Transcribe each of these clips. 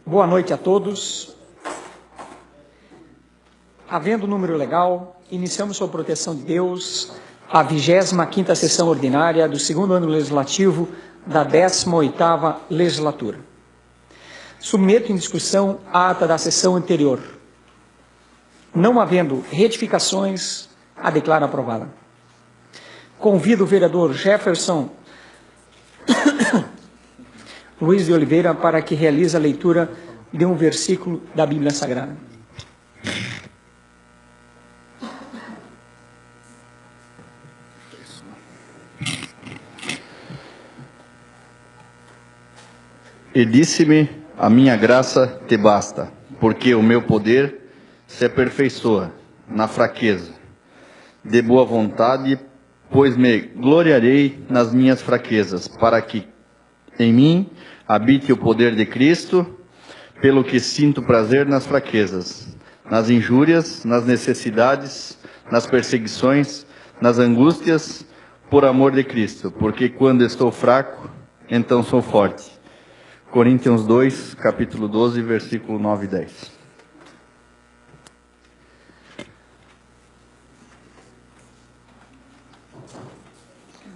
Boa noite a todos. Havendo número legal, iniciamos sob proteção de Deus a 25ª sessão ordinária do segundo ano legislativo da 18ª legislatura. Submeto em discussão a ata da sessão anterior. Não havendo retificações, a declaro aprovada. Convido o vereador Jefferson Luiz de Oliveira para que realize a leitura de um versículo da Bíblia Sagrada. E disse-me, a minha graça te basta, porque o meu poder se aperfeiçoa na fraqueza. De boa vontade, pois me gloriarei nas minhas fraquezas, para que em mim habite o poder de Cristo, pelo que sinto prazer nas fraquezas, nas injúrias, nas necessidades, nas perseguições, nas angústias, por amor de Cristo, porque quando estou fraco, então sou forte. Coríntios 2, capítulo 12, versículo 9 e 10.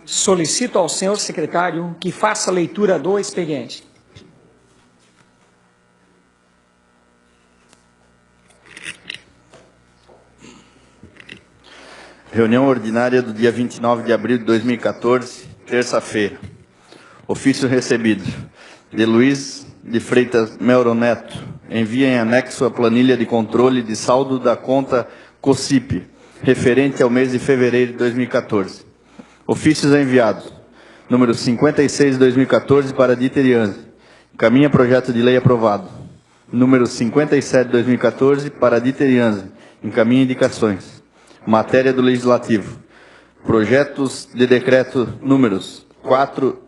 Solicito ao senhor secretário que faça a leitura do expediente. Reunião ordinária do dia 29 de abril de 2014, terça-feira. Ofício recebido de Luiz de Freitas Melro Neto. Envia em anexo a planilha de controle de saldo da conta COSIP, referente ao mês de fevereiro de 2014. Ofícios enviados. Número 56 de 2014 para Dieter Janzi. Encaminha projeto de lei aprovado. Número 57 de 2014 para Dieter Janzi. Encaminha indicações. Matéria do Legislativo. Projetos de decreto números 4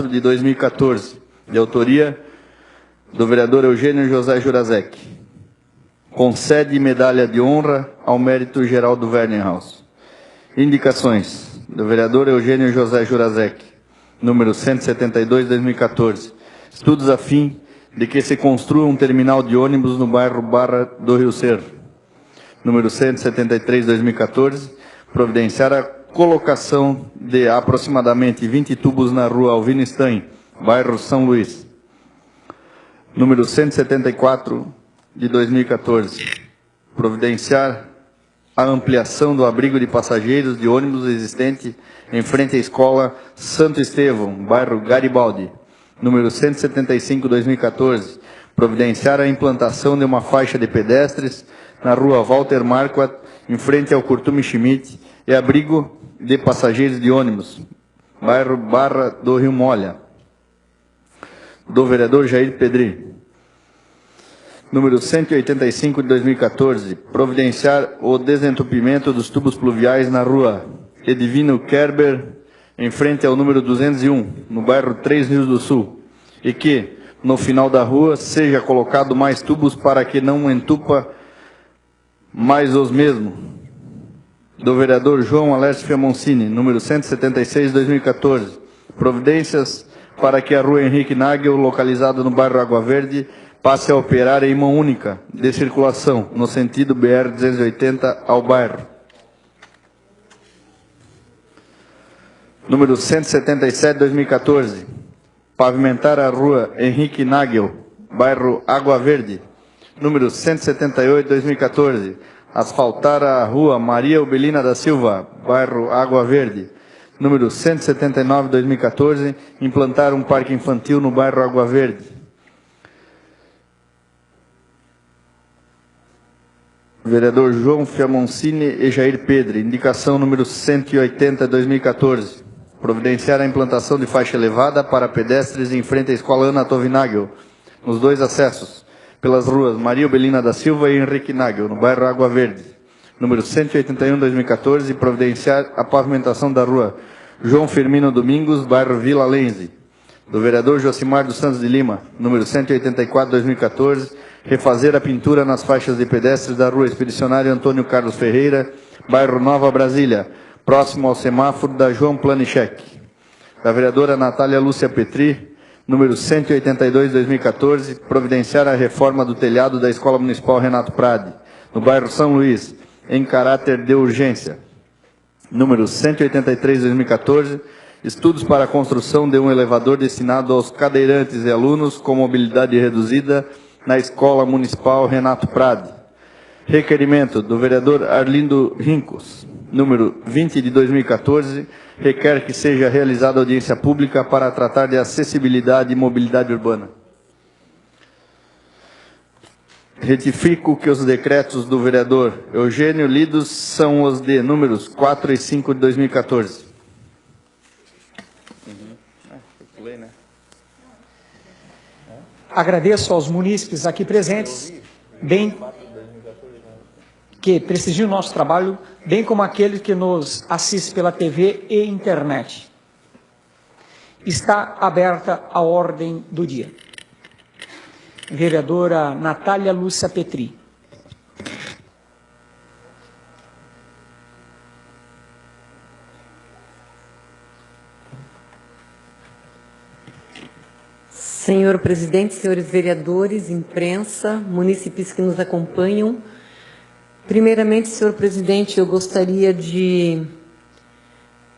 de 2014, de autoria do vereador Eugênio José Jurazek. Concede medalha de honra ao mérito geral do Wernhaus. Indicações do vereador Eugênio José Jurazek, número 172 de 2014. Estudos a fim de que se construa um terminal de ônibus no bairro Barra do Rio Cerro. Número 173 de 2014, providenciar a colocação de aproximadamente 20 tubos na rua Alvino Stein, bairro São Luís. Número 174 de 2014, providenciar a ampliação do abrigo de passageiros de ônibus existente em frente à escola Santo Estevão, bairro Garibaldi. Número 175 de 2014, providenciar a implantação de uma faixa de pedestres na rua Walter Marquardt, em frente ao Curtume Schmidt, e abrigo de passageiros de ônibus, bairro Barra do Rio Molha, do vereador Jair Pedri. Número 185 de 2014, providenciar o desentupimento dos tubos pluviais na rua Edivino Kerber, em frente ao número 201, no bairro 3 Rios do Sul, e que, no final da rua, seja colocado mais tubos para que não entupa mais os mesmos. Do vereador João Alércio Fiamoncini, número 176 de 2014. Providências para que a rua Henrique Nagel, localizada no bairro Água Verde, passe a operar em mão única de circulação, no sentido BR-280 ao bairro. Número 177 de 2014. Pavimentar a rua Henrique Nagel, bairro Água Verde. Número 178 de 2014. Asfaltar a rua Maria Ubelina da Silva, bairro Água Verde. Número 179 de 2014. Implantar um parque infantil no bairro Água Verde. Vereador João Fiamoncini e Jair Pedro. Indicação número 180 de 2014. Providenciar a implantação de faixa elevada para pedestres em frente à escola Ana Tovinagel, nos dois acessos, pelas ruas Maria Ubelina da Silva e Henrique Nagel, no bairro Água Verde. Número 181 de 2014, providenciar a pavimentação da rua João Firmino Domingos, bairro Vila Lense. Do vereador Josimar dos Santos de Lima, número 184/2014, refazer a pintura nas faixas de pedestres da rua Expedicionário Antônio Carlos Ferreira, bairro Nova Brasília, próximo ao semáforo da João Planichek. Da vereadora Natália Lúcia Petri, número 182/2014, providenciar a reforma do telhado da Escola Municipal Renato Prade, no bairro São Luís, em caráter de urgência. Número 183/2014, estudos para a construção de um elevador destinado aos cadeirantes e alunos com mobilidade reduzida na Escola Municipal Renato Prade. Requerimento do vereador Arlindo Rincos, número 20/2014, requer que seja realizada audiência pública para tratar de acessibilidade e mobilidade urbana. Retifico que os decretos do vereador Eugênio lidos são os de números 4 e 5 de 2014. Agradeço aos munícipes aqui presentes, bem que prestigiam o nosso trabalho, bem como aqueles que nos assistem pela TV e internet. Está aberta a ordem do dia. Vereadora Natália Lúcia Petri. Senhor presidente, senhores vereadores, imprensa, munícipes que nos acompanham. Primeiramente, senhor presidente, eu gostaria de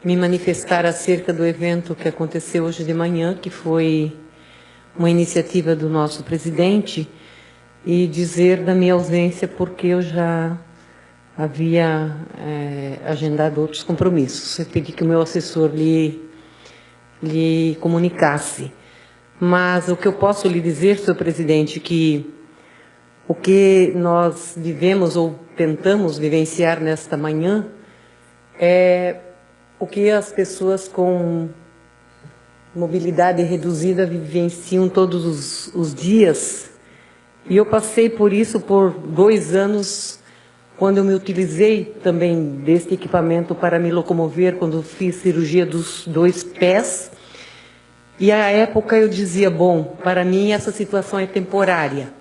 me manifestar acerca do evento que aconteceu hoje de manhã, que foi uma iniciativa do nosso presidente, e dizer da minha ausência porque eu já havia agendado outros compromissos. Eu pedi que o meu assessor lhe comunicasse. Mas o que eu posso lhe dizer, senhor presidente, que o que nós vivemos ou tentamos vivenciar nesta manhã é o que as pessoas com mobilidade reduzida vivenciam todos os dias. E eu passei por isso por 2 anos, quando eu me utilizei também deste equipamento para me locomover, quando fiz cirurgia dos 2 pés. E à época eu dizia, bom, para mim essa situação é temporária,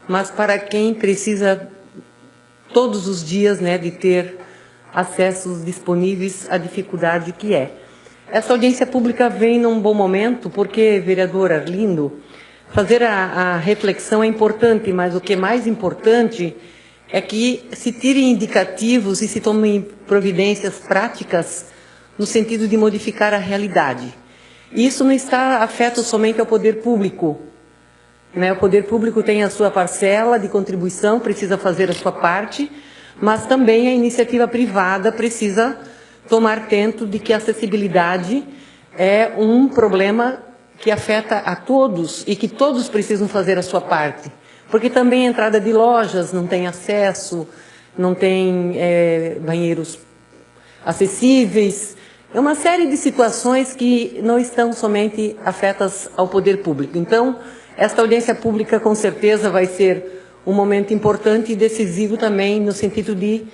mas para quem precisa todos os dias, né, de ter acessos disponíveis, a dificuldade que é. Essa audiência pública vem num bom momento, porque, vereador Arlindo, fazer a reflexão é importante, mas o que é mais importante é que se tirem indicativos e se tomem providências práticas no sentido de modificar a realidade. Isso não está afeto somente ao poder público, né? O poder público tem a sua parcela de contribuição, precisa fazer a sua parte, mas também a iniciativa privada precisa tomar atento de que a acessibilidade é um problema que afeta a todos e que todos precisam fazer a sua parte. Porque também a entrada de lojas não tem acesso, não tem banheiros acessíveis. É uma série de situações que não estão somente afetas ao poder público. Então, esta audiência pública, com certeza, vai ser um momento importante e decisivo também no sentido de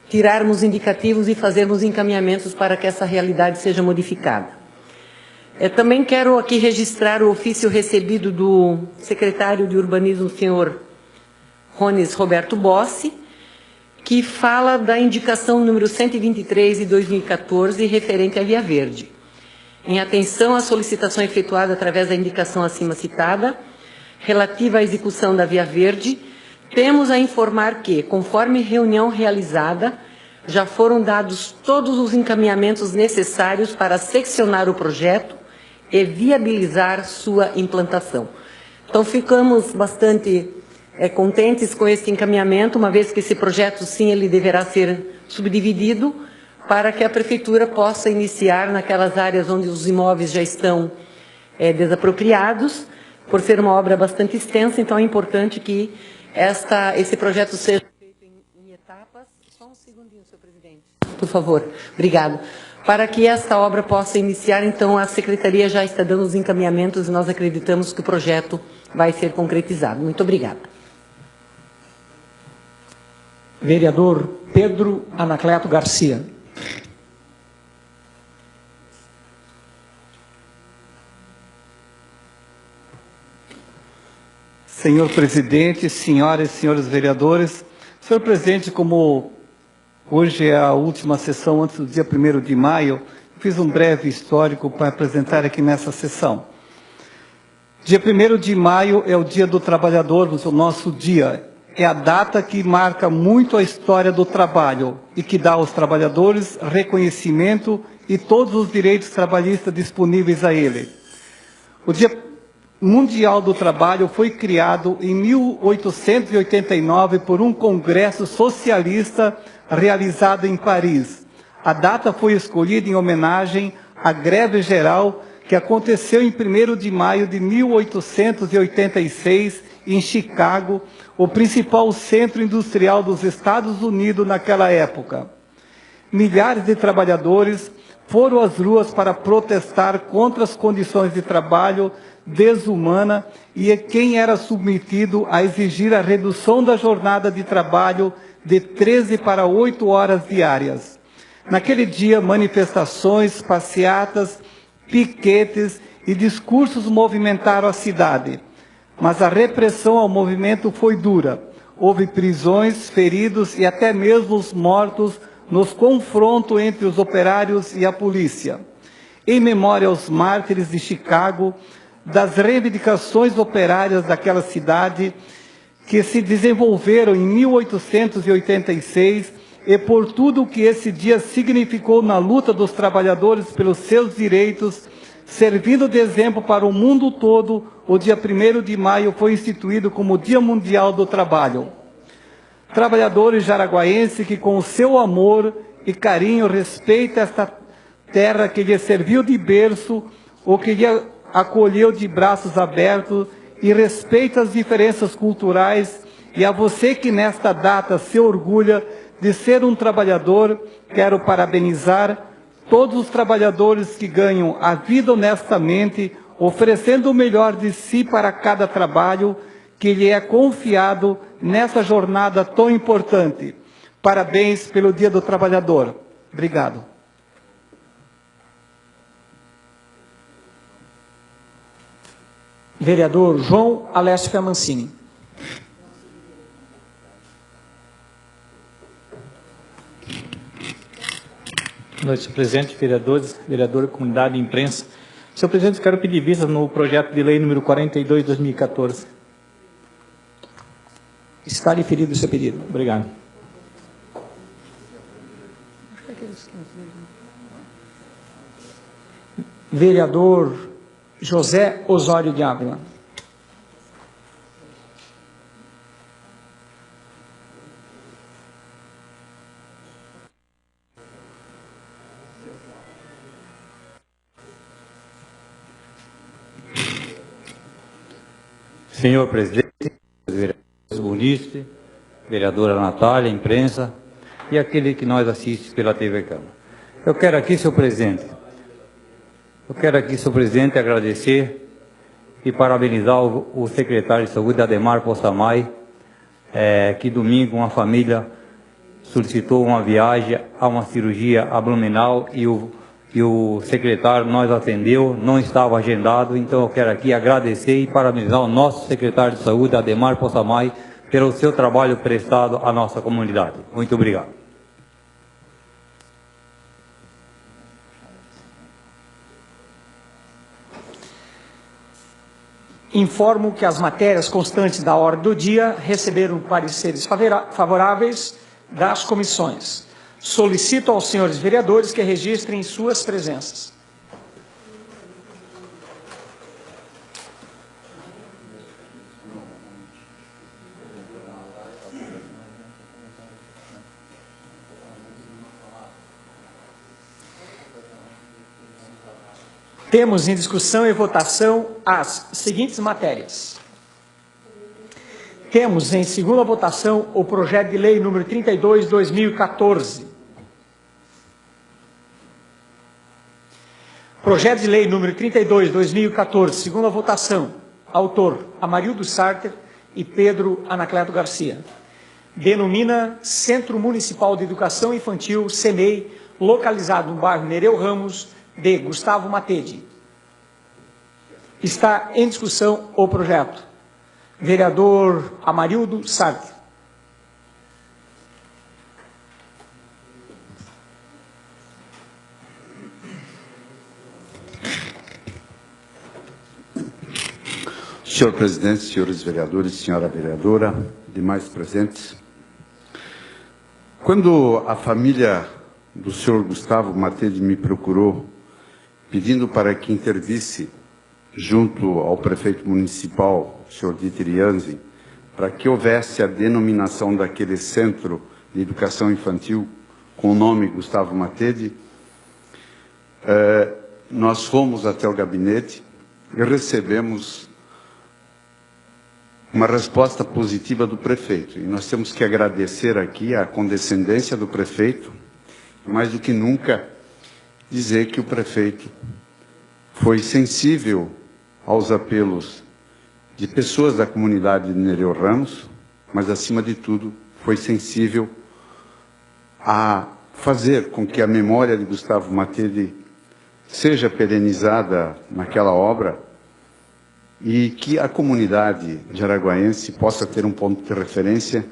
tirarmos indicativos e fazermos encaminhamentos para que essa realidade seja modificada. Também quero aqui registrar o ofício recebido do secretário de Urbanismo, senhor Rones Roberto Bossi, que fala da indicação número 123 de 2014, referente à Via Verde. Em atenção à solicitação efetuada através da indicação acima citada, relativa à execução da Via Verde, temos a informar que, conforme reunião realizada, já foram dados todos os encaminhamentos necessários para seccionar o projeto e viabilizar sua implantação. Então, ficamos bastante contentes com esse encaminhamento, uma vez que esse projeto, sim, ele deverá ser subdividido para que a Prefeitura possa iniciar naquelas áreas onde os imóveis já estão desapropriados, por ser uma obra bastante extensa. Então é importante que esse projeto seja feito em etapas. Só um segundinho, senhor presidente. Por favor. Obrigado. Para que esta obra possa iniciar, então, a Secretaria já está dando os encaminhamentos e nós acreditamos que o projeto vai ser concretizado. Muito obrigada. Vereador Pedro Anacleto Garcia. Senhor presidente, senhoras e senhores vereadores, senhor presidente, como hoje é a última sessão antes do dia 1º de maio, fiz um breve histórico para apresentar aqui nessa sessão. Dia 1º de maio é o Dia do Trabalhador, o nosso dia. É a data que marca muito a história do trabalho e que dá aos trabalhadores reconhecimento e todos os direitos trabalhistas disponíveis a ele. O Dia Mundial do Trabalho foi criado em 1889 por um congresso socialista realizado em Paris. A data foi escolhida em homenagem à greve geral que aconteceu em 1º de maio de 1886 em Chicago, o principal centro industrial dos Estados Unidos naquela época. Milhares de trabalhadores foram às ruas para protestar contra as condições de trabalho desumana e quem era submetido a exigir a redução da jornada de trabalho de 13 para 8 horas diárias. Naquele dia, manifestações, passeatas, piquetes e discursos movimentaram a cidade. Mas a repressão ao movimento foi dura. Houve prisões, feridos e até mesmo os mortos nos confrontos entre os operários e a polícia. Em memória aos mártires de Chicago, das reivindicações operárias daquela cidade, que se desenvolveram em 1886, e por tudo o que esse dia significou na luta dos trabalhadores pelos seus direitos, servindo de exemplo para o mundo todo, o dia 1º de maio foi instituído como Dia Mundial do Trabalho. Trabalhadores jaraguaenses que com o seu amor e carinho respeitam esta terra que lhe serviu de berço, ou que lhe acolheu de braços abertos e respeita as diferenças culturais, e a você que nesta data se orgulha de ser um trabalhador, quero parabenizar todos os trabalhadores que ganham a vida honestamente, oferecendo o melhor de si para cada trabalho que lhe é confiado nessa jornada tão importante. Parabéns pelo Dia do Trabalhador. Obrigado. Vereador João Alessio Fiamancini. Boa noite, senhor presidente, vereadores, vereadora, comunidade e imprensa. Senhor presidente, quero pedir vista no projeto de lei número 42 de 2014. Está deferido o seu pedido. Obrigado. Vereador José Osório de Ávila. Senhor presidente, vereadores Muniz, vereadora Natália, imprensa e aquele que nós assiste pela TV Câmara. Eu quero aqui, senhor presidente, agradecer e parabenizar o secretário de Saúde, Ademar Possamay, que domingo uma família solicitou uma viagem a uma cirurgia abdominal e o secretário nos atendeu, não estava agendado, então eu quero aqui agradecer e parabenizar o nosso secretário de Saúde, Ademar Possamay, pelo seu trabalho prestado à nossa comunidade. Muito obrigado. Informo que as matérias constantes da ordem do dia receberam pareceres favoráveis das comissões. Solicito aos senhores vereadores que registrem suas presenças. Temos em discussão e votação as seguintes matérias. Temos em segunda votação o projeto de lei número 32 de 2014. Projeto de lei número 32 de 2014, segunda votação. Autor, Amarildo Sarter e Pedro Anacleto Garcia. Denomina Centro Municipal de Educação Infantil, CEMEI, localizado no bairro Nereu Ramos, de Gustavo Matede. Está em discussão o projeto. Vereador Amarildo Sartre. Senhor presidente, senhores vereadores, senhora vereadora, demais presentes. Quando a família do senhor Gustavo Matede me procurou, pedindo para que intervisse junto ao prefeito municipal, o senhor Dieter Jansen, para que houvesse a denominação daquele centro de educação infantil com o nome Gustavo Matede, nós fomos até o gabinete e recebemos uma resposta positiva do prefeito. E nós temos que agradecer aqui a condescendência do prefeito, mais do que nunca dizer que o prefeito foi sensível aos apelos de pessoas da comunidade de Nereu Ramos, mas, acima de tudo, foi sensível a fazer com que a memória de Gustavo Matede seja perenizada naquela obra e que a comunidade de araguaense possa ter um ponto de referência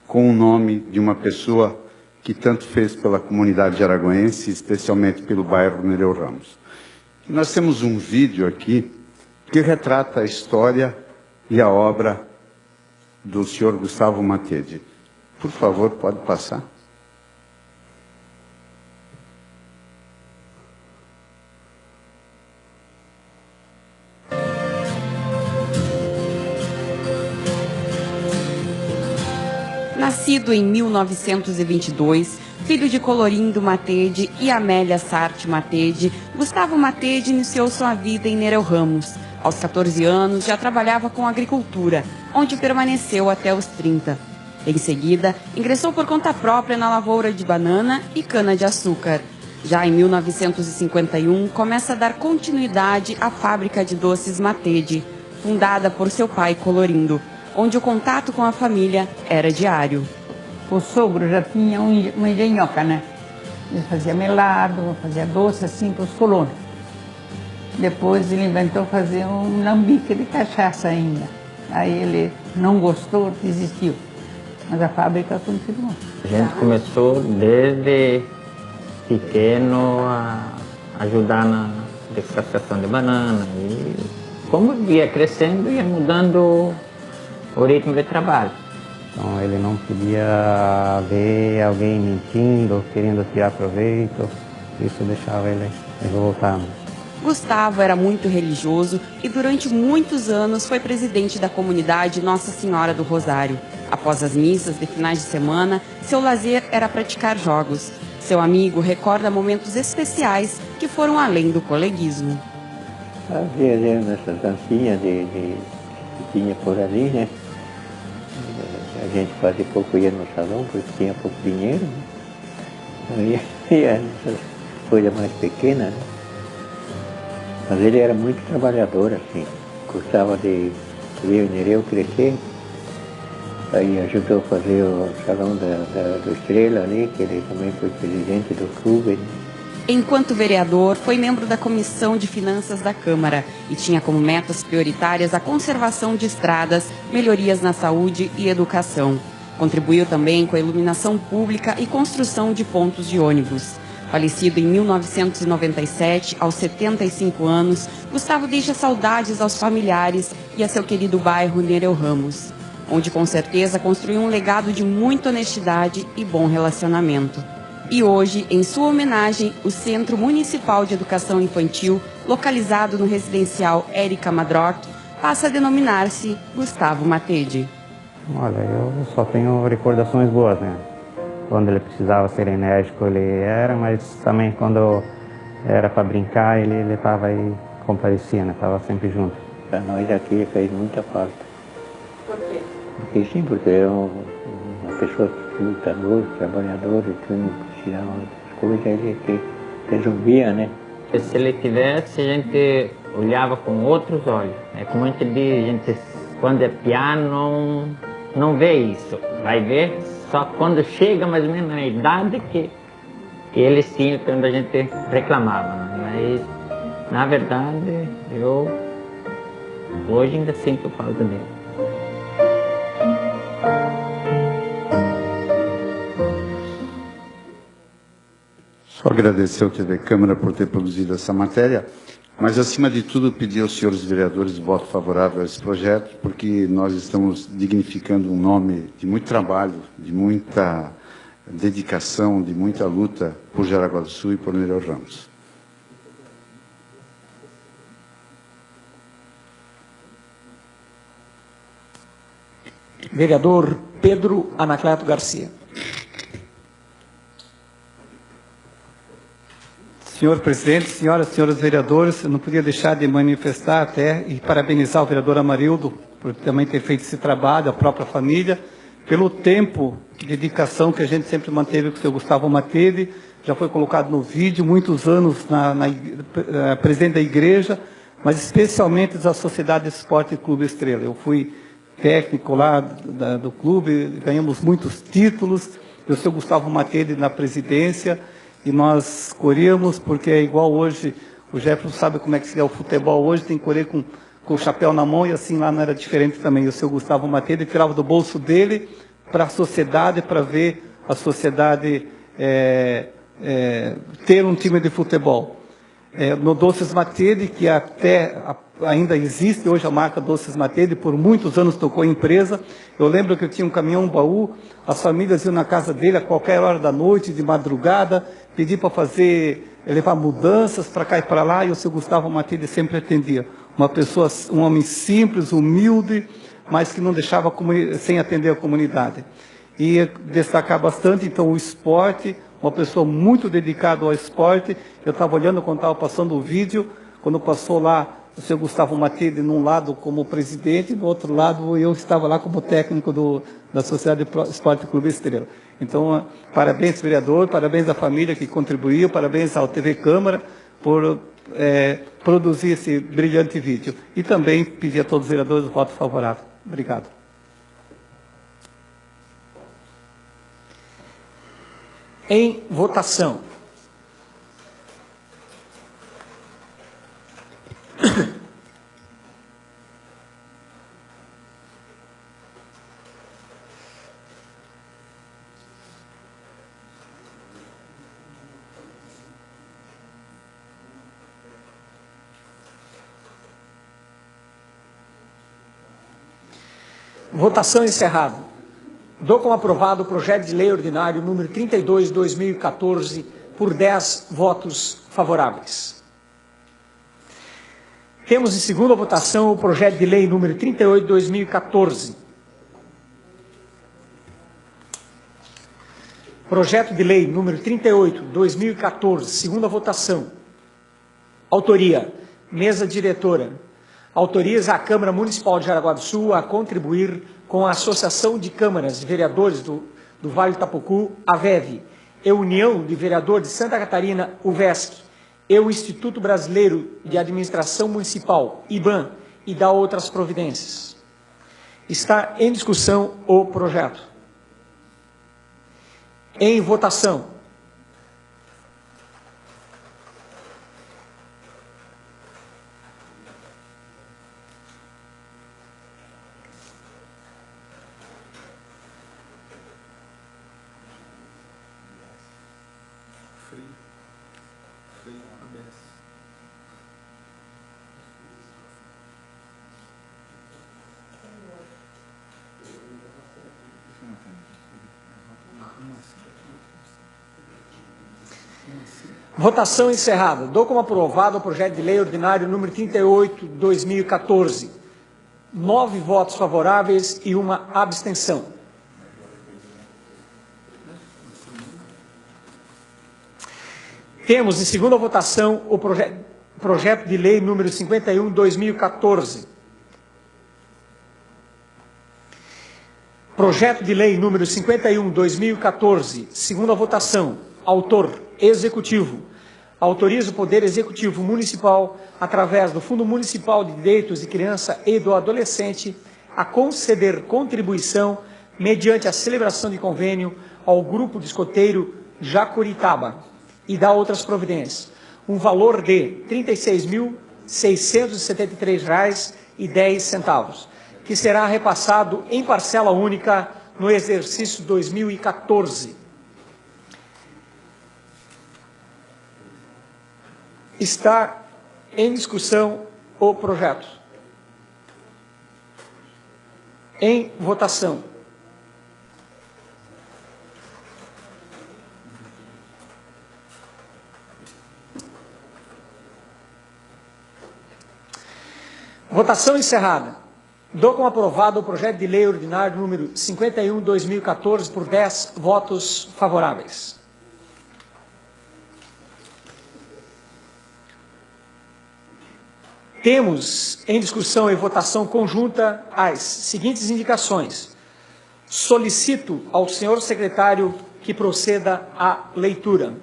com o nome de uma pessoa que tanto fez pela comunidade de araguaense, especialmente pelo bairro Nereu Ramos. E nós temos um vídeo aqui que retrata a história e a obra do senhor Gustavo Matede. Por favor, pode passar. Nascido em 1922, filho de Colorindo Matede e Amélia Sarte Matede, Gustavo Matede iniciou sua vida em Nereu Ramos. Aos 14 anos, já trabalhava com agricultura, onde permaneceu até os 30. Em seguida, ingressou por conta própria na lavoura de banana e cana-de-açúcar. Já em 1951, começa a dar continuidade à fábrica de doces Matede, fundada por seu pai Colorindo, onde o contato com a família era diário. O sogro já tinha uma engenhoca, né? Ele fazia melado, fazia doce assim para os colonos. Depois ele inventou fazer um lambique de cachaça ainda. Aí ele não gostou, desistiu. Mas a fábrica continuou. A gente começou desde pequeno a ajudar na descascação de banana. E como ia crescendo, ia mudando o ritmo de trabalho. Então ele não podia ver alguém mentindo, querendo tirar proveito. Isso deixava ele revoltado. Gustavo era muito religioso e durante muitos anos foi presidente da comunidade Nossa Senhora do Rosário. Após as missas de finais de semana, seu lazer era praticar jogos. Seu amigo recorda momentos especiais que foram além do coleguismo. Havia nessas dancinhas que tinha por ali, né? A gente quase pouco ia no salão, porque tinha pouco dinheiro, né? Ia nessas coisas mais pequenas, né? Mas ele era muito trabalhador, assim. Gostava de ver o Nereu crescer. Aí ajudou a fazer o salão do Estrela ali, que ele também foi presidente do clube. Enquanto vereador, foi membro da Comissão de Finanças da Câmara e tinha como metas prioritárias a conservação de estradas, melhorias na saúde e educação. Contribuiu também com a iluminação pública e construção de pontos de ônibus. Falecido em 1997, aos 75 anos, Gustavo deixa saudades aos familiares e a seu querido bairro Nereu Ramos, onde com certeza construiu um legado de muita honestidade e bom relacionamento. E hoje, em sua homenagem, o Centro Municipal de Educação Infantil, localizado no residencial Érica Madrock, passa a denominar-se Gustavo Matede. Olha, eu só tenho recordações boas, né? Quando ele precisava ser enérgico, ele era, mas também quando era para brincar, ele estava aí, comparecia, né? Estava sempre junto. Para nós aqui fez muita falta. Por quê? Porque sim, porque era uma pessoa lutador, trabalhador, e que precisava das coisas, ele resolvia, né? Se ele tivesse, a gente olhava com outros olhos. É como a gente diz, a gente, quando é piano, não vê isso. Vai ver só quando chega mais ou menos na idade que ele sim, quando a gente reclamava. Mas, na verdade, eu hoje ainda sinto falta dele. Só agradecer ao TV Câmara por ter produzido essa matéria, mas, acima de tudo, pedir aos senhores vereadores voto favorável a esse projeto, porque nós estamos dignificando um nome de muito trabalho, de muita dedicação, de muita luta por Jaraguá do Sul e por Nereu Ramos. Vereador Pedro Anacleto Garcia. Senhor presidente, senhoras e senhores vereadores, eu não podia deixar de manifestar até e parabenizar o vereador Amarildo por também ter feito esse trabalho, a própria família, pelo tempo de dedicação que a gente sempre manteve com o senhor Gustavo Matede, já foi colocado no vídeo, muitos anos presidente da igreja, mas especialmente da Sociedade de Esporte Clube Estrela. Eu fui técnico lá do clube, ganhamos muitos títulos, e o senhor Gustavo Matede na presidência, e nós corríamos, porque é igual hoje, o Jefferson sabe como é que é o futebol hoje, tem que correr com o chapéu na mão, e assim lá não era diferente também. O seu Gustavo Matede tirava do bolso dele para a sociedade, para ver a sociedade ter um time de futebol. No Doces Matede, que ainda existe hoje a marca Doces Matede, por muitos anos tocou a empresa. Eu lembro que eu tinha um caminhão-baú, as famílias iam na casa dele a qualquer hora da noite, de madrugada, pedir para levar mudanças para cá e para lá, e o seu Gustavo Matede sempre atendia. Um homem simples, humilde, mas que não deixava sem atender a comunidade. E destacar bastante, então, o esporte, uma pessoa muito dedicada ao esporte. Eu estava olhando quando estava passando o vídeo, quando passou lá o senhor Gustavo Matede num lado como presidente, no outro lado eu estava lá como técnico da Sociedade de Esporte Clube Estrela. Então, parabéns, vereador, parabéns à família que contribuiu, parabéns ao TV Câmara por produzir esse brilhante vídeo. E também pedir a todos os vereadores o voto favorável. Obrigado. Em votação. Votação encerrada. Dou como aprovado o projeto de lei ordinário número 32/2014 por 10 votos favoráveis. Temos em segunda votação o projeto de lei número 38/2014. Projeto de lei número 38/2014, segunda votação. Autoria, mesa diretora. Autoriza a Câmara Municipal de Jaraguá do Sul a contribuir com a Associação de Câmaras de Vereadores do Vale do Itapocu, AVEV, e União de Vereadores de Santa Catarina, UVESC, e o Instituto Brasileiro de Administração Municipal, IBAM, e da outras providências. Está em discussão o projeto. Em votação. Votação encerrada. Dou como aprovado o projeto de lei ordinário número 38/2014. 9 votos favoráveis e uma abstenção. Temos em segunda votação o projeto de lei número 51/2014. Projeto de lei número 51/2014, segunda votação. Autor, Executivo. Autoriza o Poder Executivo Municipal, através do Fundo Municipal de Direitos de Criança e do Adolescente, a conceder contribuição, mediante a celebração de convênio, ao Grupo de Escoteiro Jacuritaba e da outras providências, um valor de R$ 36.673,10, que será repassado em parcela única no exercício 2014. Está em discussão o projeto. Em votação. Votação encerrada. Dou como aprovado o projeto de lei ordinário número 51/2014 por 10 votos favoráveis. Temos em discussão e votação conjunta as seguintes indicações. Solicito ao senhor secretário que proceda à leitura.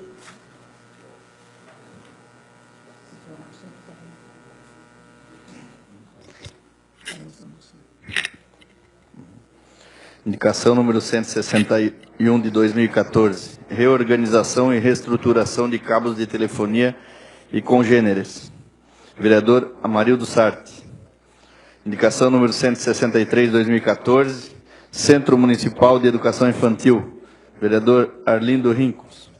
Indicação número 161 de 2014. Reorganização e reestruturação de cabos de telefonia e congêneres. Vereador Amarildo Sarte. Indicação número 163 de 2014. Centro Municipal de Educação Infantil. Vereador Arlindo Rincos.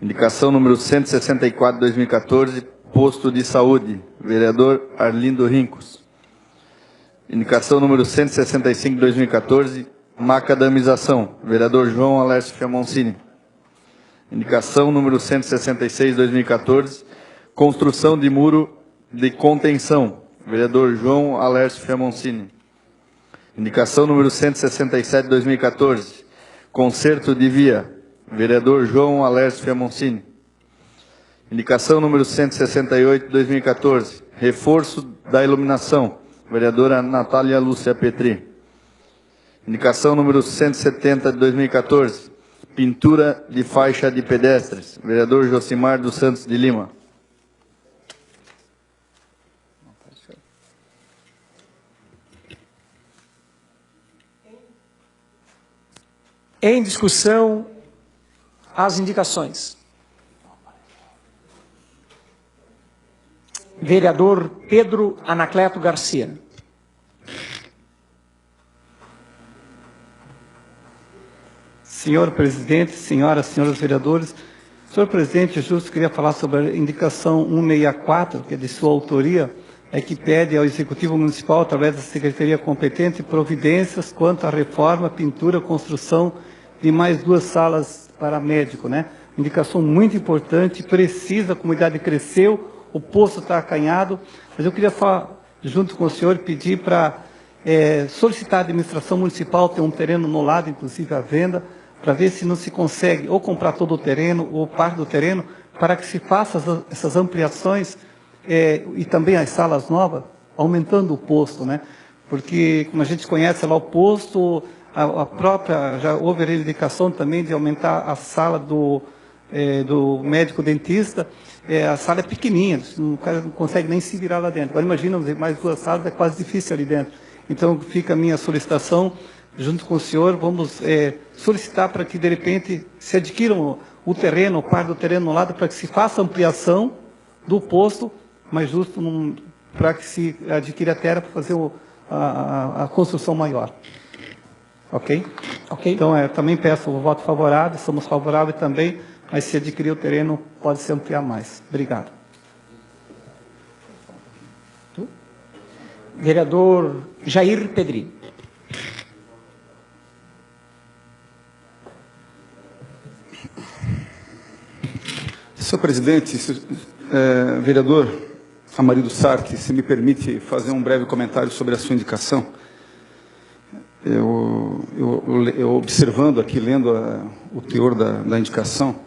Indicação número 164 de 2014. Posto de Saúde. Vereador Arlindo Rincos. Indicação número 165 de 2014, macadamização, vereador João Alércio Fiamoncini. Indicação número 166 de 2014, construção de muro de contenção, vereador João Alércio Fiamoncini. Indicação número 167 de 2014, conserto de via, vereador João Alércio Fiamoncini. Indicação número 168 de 2014, reforço da iluminação, vereadora Natália Lúcia Petri. Indicação número 170 de 2014. Pintura de faixa de pedestres. Vereador Josimar dos Santos de Lima. Em discussão, as indicações. Vereador Pedro Anacleto Garcia. Senhor presidente, senhoras e senhores vereadores, senhor presidente, justo queria falar sobre a indicação 164, que é de sua autoria, que pede ao Executivo Municipal, através da Secretaria competente, providências quanto à reforma, pintura, construção de mais 2 salas para médico, né? Indicação muito importante, precisa, a comunidade cresceu, o posto está acanhado, mas eu queria falar, junto com o senhor, pedir para solicitar à administração municipal ter um terreno no lado, inclusive à venda, para ver se não se consegue ou comprar todo o terreno ou parte do terreno, para que se faça essas ampliações e também as salas novas, aumentando o posto, né? Porque, como a gente conhece lá o posto, a própria, já houve a reivindicação também de aumentar a sala do médico dentista. A sala é pequenininha, o cara não consegue nem se virar lá dentro. Agora imagina, mais 2 salas, é quase difícil ali dentro. Então fica a minha solicitação, junto com o senhor, vamos solicitar para que de repente se adquiram o terreno, o par do terreno no lado, para que se faça ampliação do posto, mas justo para que se adquira a terra para fazer a construção maior. Ok? Ok. Então também peço o voto favorável, somos favoráveis também, mas se adquirir o terreno, pode se ampliar mais. Obrigado. Vereador Jair Pedri. Senhor presidente, vereador Amarildo Sarte, se me permite fazer um breve comentário sobre a sua indicação. Eu observando aqui, lendo o teor da indicação,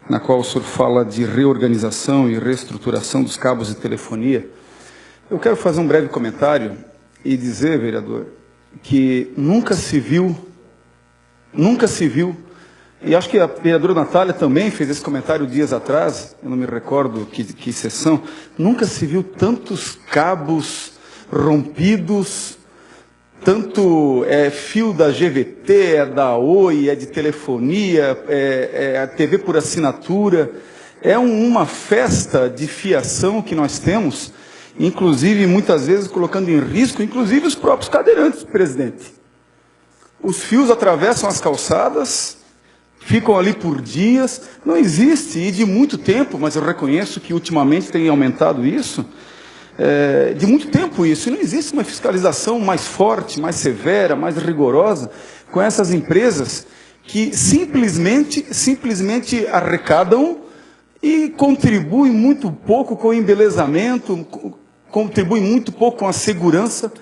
na qual o senhor fala de reorganização e reestruturação dos cabos de telefonia, eu quero fazer um breve comentário e dizer, vereador, que nunca se viu, e acho que a vereadora Natália também fez esse comentário dias atrás, eu não me recordo que sessão, nunca se viu tantos cabos rompidos, tanto fio da GVT, da Oi, de telefonia, a TV por assinatura. É uma festa de fiação que nós temos, inclusive muitas vezes colocando em risco, inclusive os próprios cadeirantes, presidente. Os fios atravessam as calçadas, ficam ali por dias. Não existe, e de muito tempo, mas eu reconheço que ultimamente tem aumentado isso, de muito tempo isso, e não existe uma fiscalização mais forte, mais severa, mais rigorosa com essas empresas que simplesmente arrecadam e contribuem muito pouco com o embelezamento, contribuem muito pouco com a segurança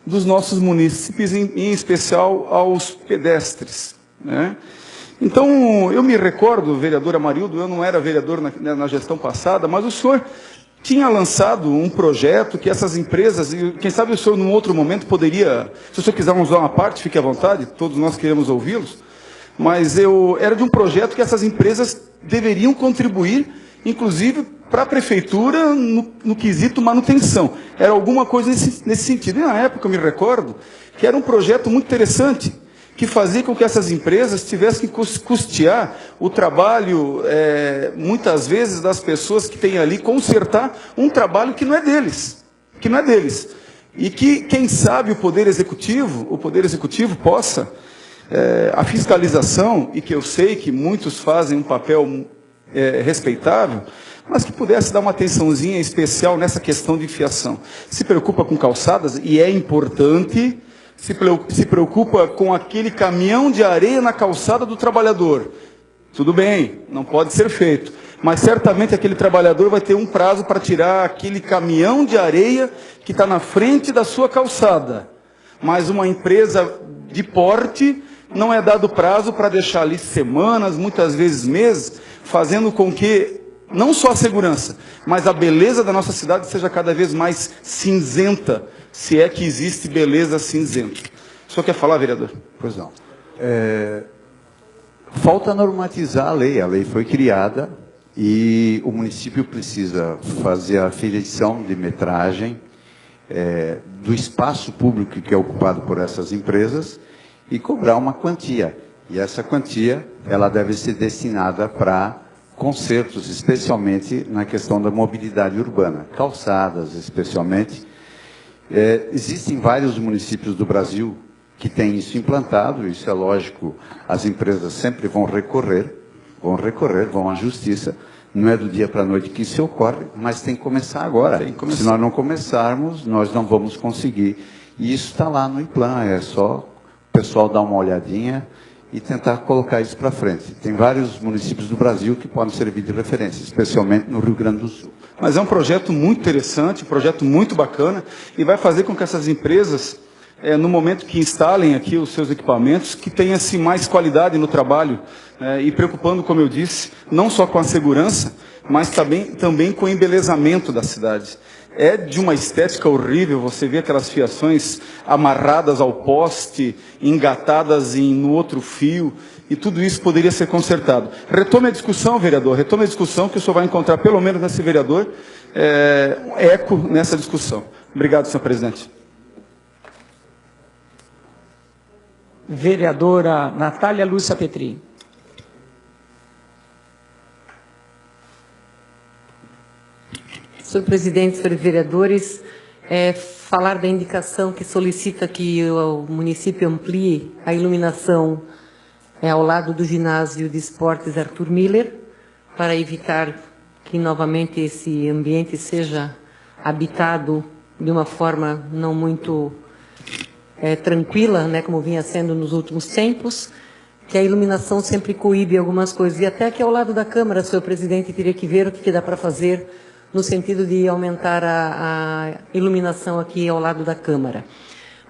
dos nossos munícipes, em especial aos pedestres, né? Então, eu me recordo, vereador Amarildo, eu não era vereador na gestão passada, mas o senhor tinha lançado um projeto que essas empresas, e quem sabe o senhor num outro momento poderia, se o senhor quiser usar uma parte, fique à vontade, todos nós queremos ouvi-los, mas era de um projeto que essas empresas deveriam contribuir, inclusive para a prefeitura no quesito manutenção. Era alguma coisa nesse sentido. E na época eu me recordo que era um projeto muito interessante, que fazia com que essas empresas tivessem que custear o trabalho, muitas vezes, das pessoas que têm ali, consertar um trabalho que não é deles. E que, quem sabe, o Poder Executivo possa, a fiscalização, e que eu sei que muitos fazem um papel respeitável, mas que pudesse dar uma atençãozinha especial nessa questão de fiação. Se preocupa com calçadas, e é importante, se preocupa com aquele caminhão de areia na calçada do trabalhador. Tudo bem, não pode ser feito, mas certamente aquele trabalhador vai ter um prazo para tirar aquele caminhão de areia que está na frente da sua calçada. Mas uma empresa de porte não é dado prazo para deixar ali semanas, muitas vezes meses, fazendo com que não só a segurança, mas a beleza da nossa cidade seja cada vez mais cinzenta, se é que existe beleza cinzenta. O senhor quer falar, vereador? Pois não. Falta normatizar a lei foi criada e o município precisa fazer a aferição de metragem do espaço público que é ocupado por essas empresas e cobrar uma quantia. E essa quantia ela deve ser destinada para consertos, especialmente na questão da mobilidade urbana, calçadas especialmente. Existem vários municípios do Brasil que têm isso implantado, isso é lógico, as empresas sempre vão recorrer, vão à justiça, não é do dia para a noite que isso ocorre, mas tem que começar agora. Se nós não começarmos, nós não vamos conseguir. E isso está lá no IPLAN, é só o pessoal dar uma olhadinha e tentar colocar isso para frente. Tem vários municípios do Brasil que podem servir de referência, especialmente no Rio Grande do Sul. Mas é um projeto muito interessante, um projeto muito bacana, e vai fazer com que essas empresas, no momento que instalem aqui os seus equipamentos, que tenha-se mais qualidade no trabalho, e preocupando, como eu disse, não só com a segurança, mas também com o embelezamento da cidade. É de uma estética horrível, você vê aquelas fiações amarradas ao poste, engatadas no outro fio, e tudo isso poderia ser consertado. Retome a discussão, vereador, retome a discussão, que o senhor vai encontrar, pelo menos nesse vereador, eco nessa discussão. Obrigado, senhor presidente. Vereadora Natália Lúcia Petri. Senhor presidente, senhores vereadores, falar da indicação que solicita que o município amplie a iluminação ao lado do ginásio de esportes Arthur Miller, para evitar que novamente esse ambiente seja habitado de uma forma não muito tranquila, né, como vinha sendo nos últimos tempos, que a iluminação sempre coíbe algumas coisas. E até que ao lado da Câmara, senhor presidente, teria que ver o que dá para fazer no sentido de aumentar a iluminação aqui ao lado da Câmara.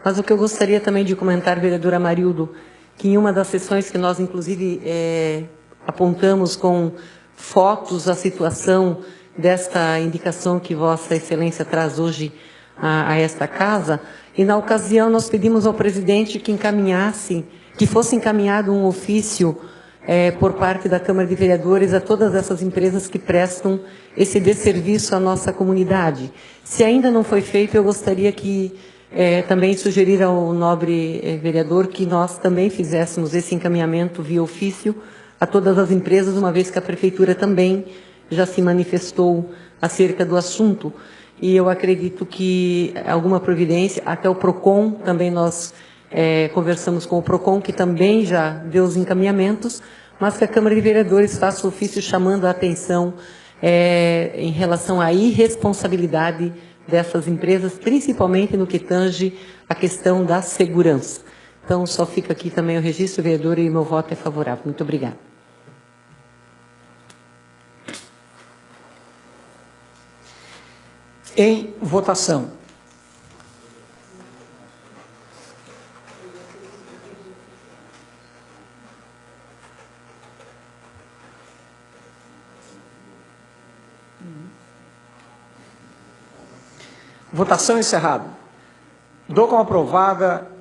Mas o que eu gostaria também de comentar, vereador Amarildo, que em uma das sessões que nós, inclusive, apontamos com fotos a situação desta indicação que Vossa Excelência traz hoje a esta casa, e na ocasião nós pedimos ao presidente que fosse encaminhado um ofício por parte da Câmara de Vereadores a todas essas empresas que prestam esse desserviço à nossa comunidade. Se ainda não foi feito, eu gostaria que também sugerir ao nobre vereador que nós também fizéssemos esse encaminhamento via ofício a todas as empresas, uma vez que a Prefeitura também já se manifestou acerca do assunto. E eu acredito que alguma providência, até o PROCON, também nós conversamos com o PROCON, que também já deu os encaminhamentos, mas que a Câmara de Vereadores faça ofício chamando a atenção em relação à irresponsabilidade dessas empresas, principalmente no que tange a questão da segurança. Então, só fica aqui também o registro, vereador, e meu voto é favorável. Muito obrigada. Em votação. Votação encerrada. Dou como aprovada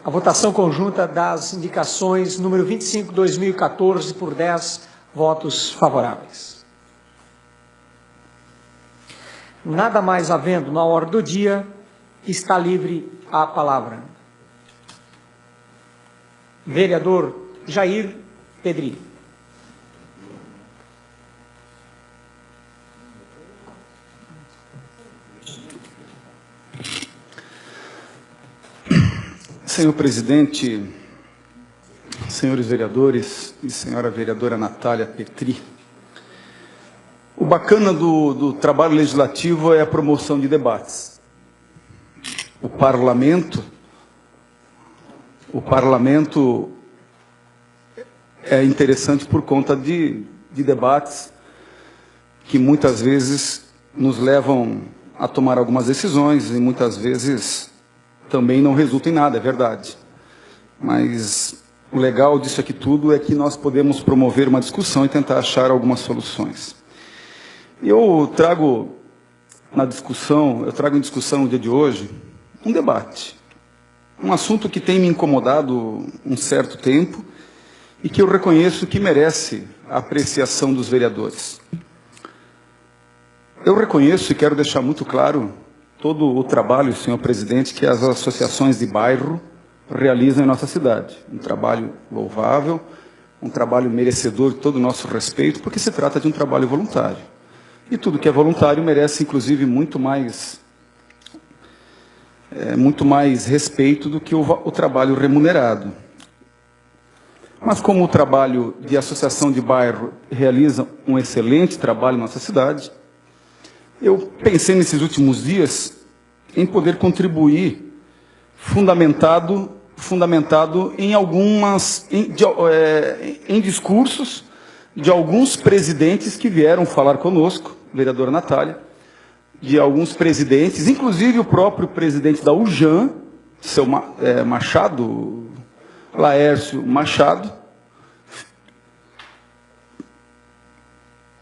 a votação conjunta das indicações número 25/2014 por 10 votos favoráveis. Nada mais havendo na ordem do dia, está livre a palavra. Vereador Jair Pedrinho. Senhor presidente, senhores vereadores e senhora vereadora Natália Petri, o bacana do trabalho legislativo é a promoção de debates. O parlamento é interessante por conta de debates que muitas vezes nos levam a tomar algumas decisões e muitas vezes também não resulta em nada, é verdade. Mas o legal disso aqui tudo é que nós podemos promover uma discussão e tentar achar algumas soluções. Eu trago em discussão no dia de hoje um debate, um assunto que tem me incomodado um certo tempo e que eu reconheço que merece a apreciação dos vereadores. Eu reconheço e quero deixar muito claro todo o trabalho, senhor presidente, que as associações de bairro realizam em nossa cidade. Um trabalho louvável, um trabalho merecedor de todo o nosso respeito, porque se trata de um trabalho voluntário. E tudo que é voluntário merece, inclusive, muito mais respeito do que o trabalho remunerado. Mas como o trabalho de associação de bairro realiza um excelente trabalho em nossa cidade, eu pensei nesses últimos dias em poder contribuir fundamentado em discursos de alguns presidentes que vieram falar conosco, vereadora Natália, de alguns presidentes, inclusive o próprio presidente da UJAN, seu Machado, Laércio Machado,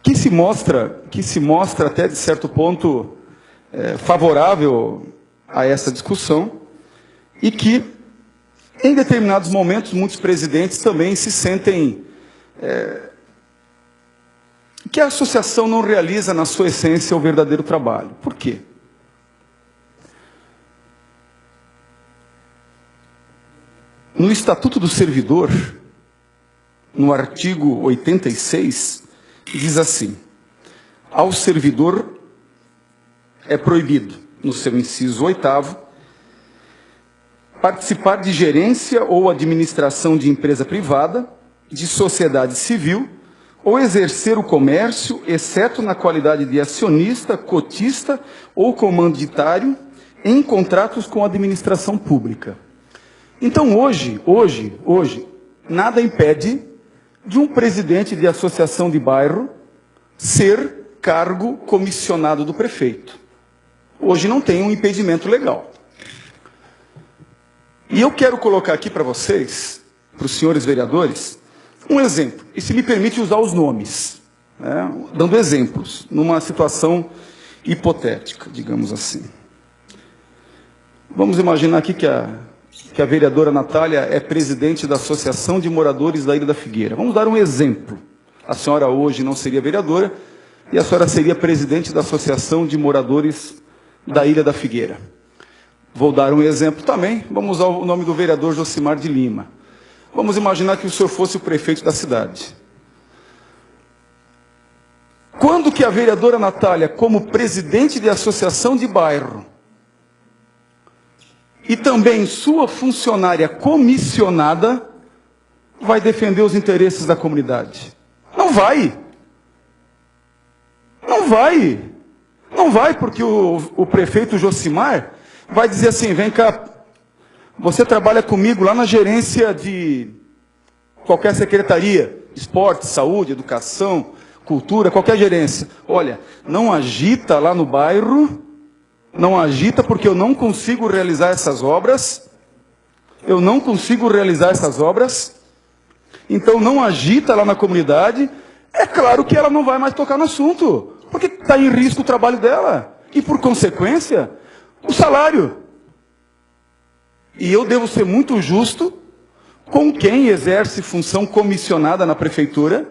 que se mostra até de certo ponto favorável a essa discussão e que, em determinados momentos, muitos presidentes também se sentem que a associação não realiza, na sua essência, o verdadeiro trabalho. Por quê? No Estatuto do Servidor, no artigo 86, diz assim: ao servidor é proibido, no seu inciso 8º, participar de gerência ou administração de empresa privada, de sociedade civil, ou exercer o comércio, exceto na qualidade de acionista, cotista ou comanditário, em contratos com a administração pública. Então, hoje, nada impede de um presidente de associação de bairro ser cargo comissionado do prefeito. Hoje não tem um impedimento legal. E eu quero colocar aqui para vocês, para os senhores vereadores, um exemplo. E se me permite usar os nomes, né, dando exemplos, numa situação hipotética, digamos assim. Vamos imaginar aqui que a vereadora Natália é presidente da Associação de Moradores da Ilha da Figueira. Vamos dar um exemplo. A senhora hoje não seria vereadora e a senhora seria presidente da Associação de Moradores da Ilha da Figueira. Vou dar um exemplo também. Vamos usar o nome do vereador Josimar de Lima. Vamos imaginar que o senhor fosse o prefeito da cidade. Quando que a vereadora Natália, como presidente de associação de bairro, e também sua funcionária comissionada, vai defender os interesses da comunidade? Não vai. Não vai. Não vai, porque o prefeito Josimar vai dizer assim, vem cá, você trabalha comigo lá na gerência de qualquer secretaria, esporte, saúde, educação, cultura, qualquer gerência. Olha, não agita lá no bairro, não agita porque eu não consigo realizar essas obras, então não agita lá na comunidade. É claro que ela não vai mais tocar no assunto, porque está em risco o trabalho dela, e por consequência, o salário. E eu devo ser muito justo com quem exerce função comissionada na prefeitura,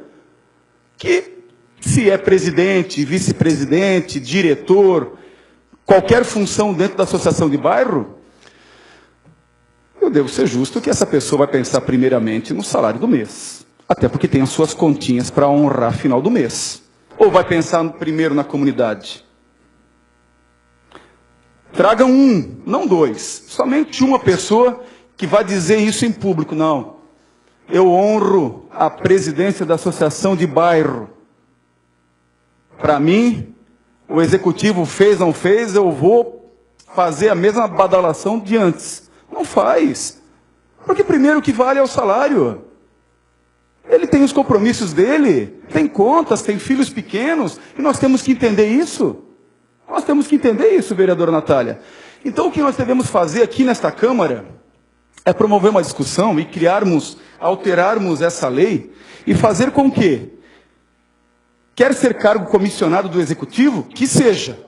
que se é presidente, vice-presidente, diretor, qualquer função dentro da associação de bairro, eu devo ser justo que essa pessoa vai pensar primeiramente no salário do mês. Até porque tem as suas continhas para honrar final do mês. Ou vai pensar primeiro na comunidade? Tragam um, não dois. Somente uma pessoa que vai dizer isso em público. Não. Eu honro a presidência da associação de bairro. Para mim, o executivo fez, não fez, eu vou fazer a mesma badalação de antes. Não faz. Porque primeiro o que vale é o salário. Ele tem os compromissos dele, tem contas, tem filhos pequenos, e nós temos que entender isso. Nós temos que entender isso, vereadora Natália. Então o que nós devemos fazer aqui nesta Câmara é promover uma discussão e alterarmos essa lei e fazer com que, quer ser cargo comissionado do Executivo, que seja,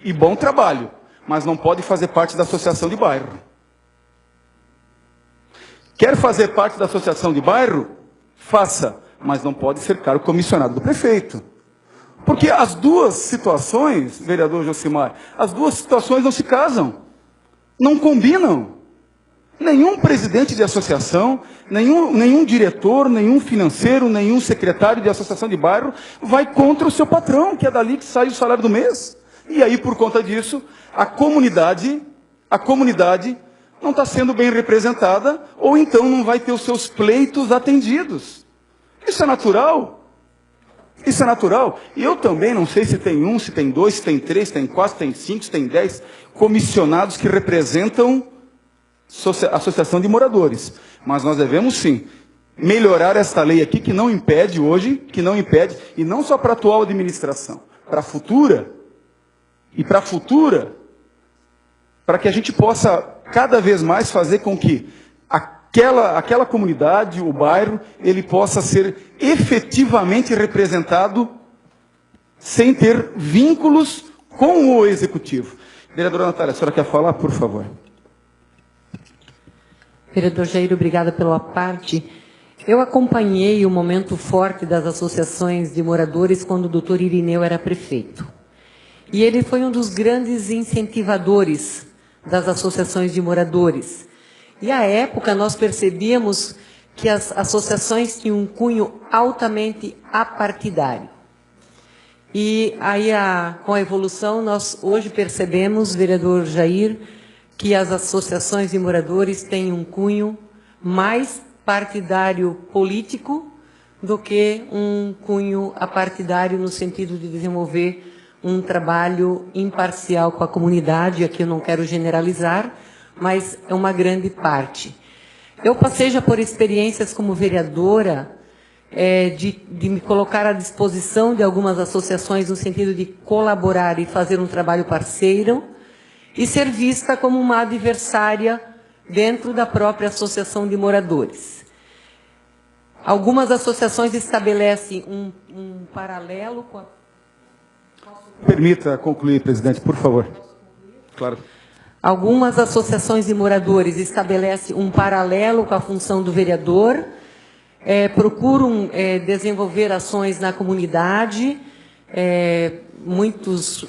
e bom trabalho, mas não pode fazer parte da associação de bairro. Quer fazer parte da associação de bairro? Faça, mas não pode ser cargo comissionado do prefeito. Porque as duas situações, vereador Josimar, as duas situações não se casam, não combinam. Nenhum presidente de associação, nenhum diretor, nenhum financeiro, nenhum secretário de associação de bairro vai contra o seu patrão, que é dali que sai o salário do mês. E aí, por conta disso, a comunidade não está sendo bem representada, ou então não vai ter os seus pleitos atendidos. Isso é natural. Isso é natural. E eu também não sei se tem um, se tem dois, se tem três, se tem quatro, se tem cinco, se tem 10 comissionados que representam a associação de moradores. Mas nós devemos sim melhorar esta lei aqui, que não impede hoje, e não só para a atual administração, para a futura, para que a gente possa cada vez mais fazer com que aquela comunidade, o bairro, ele possa ser efetivamente representado sem ter vínculos com o executivo. Vereadora Natália, a senhora quer falar, por favor? Vereador Jair, obrigada pela parte. Eu acompanhei o momento forte das associações de moradores quando o doutor Irineu era prefeito. E ele foi um dos grandes incentivadores das associações de moradores. E à época nós percebíamos que as associações tinham um cunho altamente apartidário. E aí, com a evolução, nós hoje percebemos, vereador Jair, que as associações de moradores têm um cunho mais partidário político do que um cunho apartidário no sentido de desenvolver um trabalho imparcial com a comunidade. Aqui eu não quero generalizar, mas é uma grande parte. Eu passei já por experiências como vereadora, de me colocar à disposição de algumas associações no sentido de colaborar e fazer um trabalho parceiro, e ser vista como uma adversária dentro da própria associação de moradores. Algumas associações estabelecem um paralelo com a... Permita concluir, presidente, por favor. Claro. Algumas associações de moradores estabelecem um paralelo com a função do vereador, procuram desenvolver ações na comunidade, muitos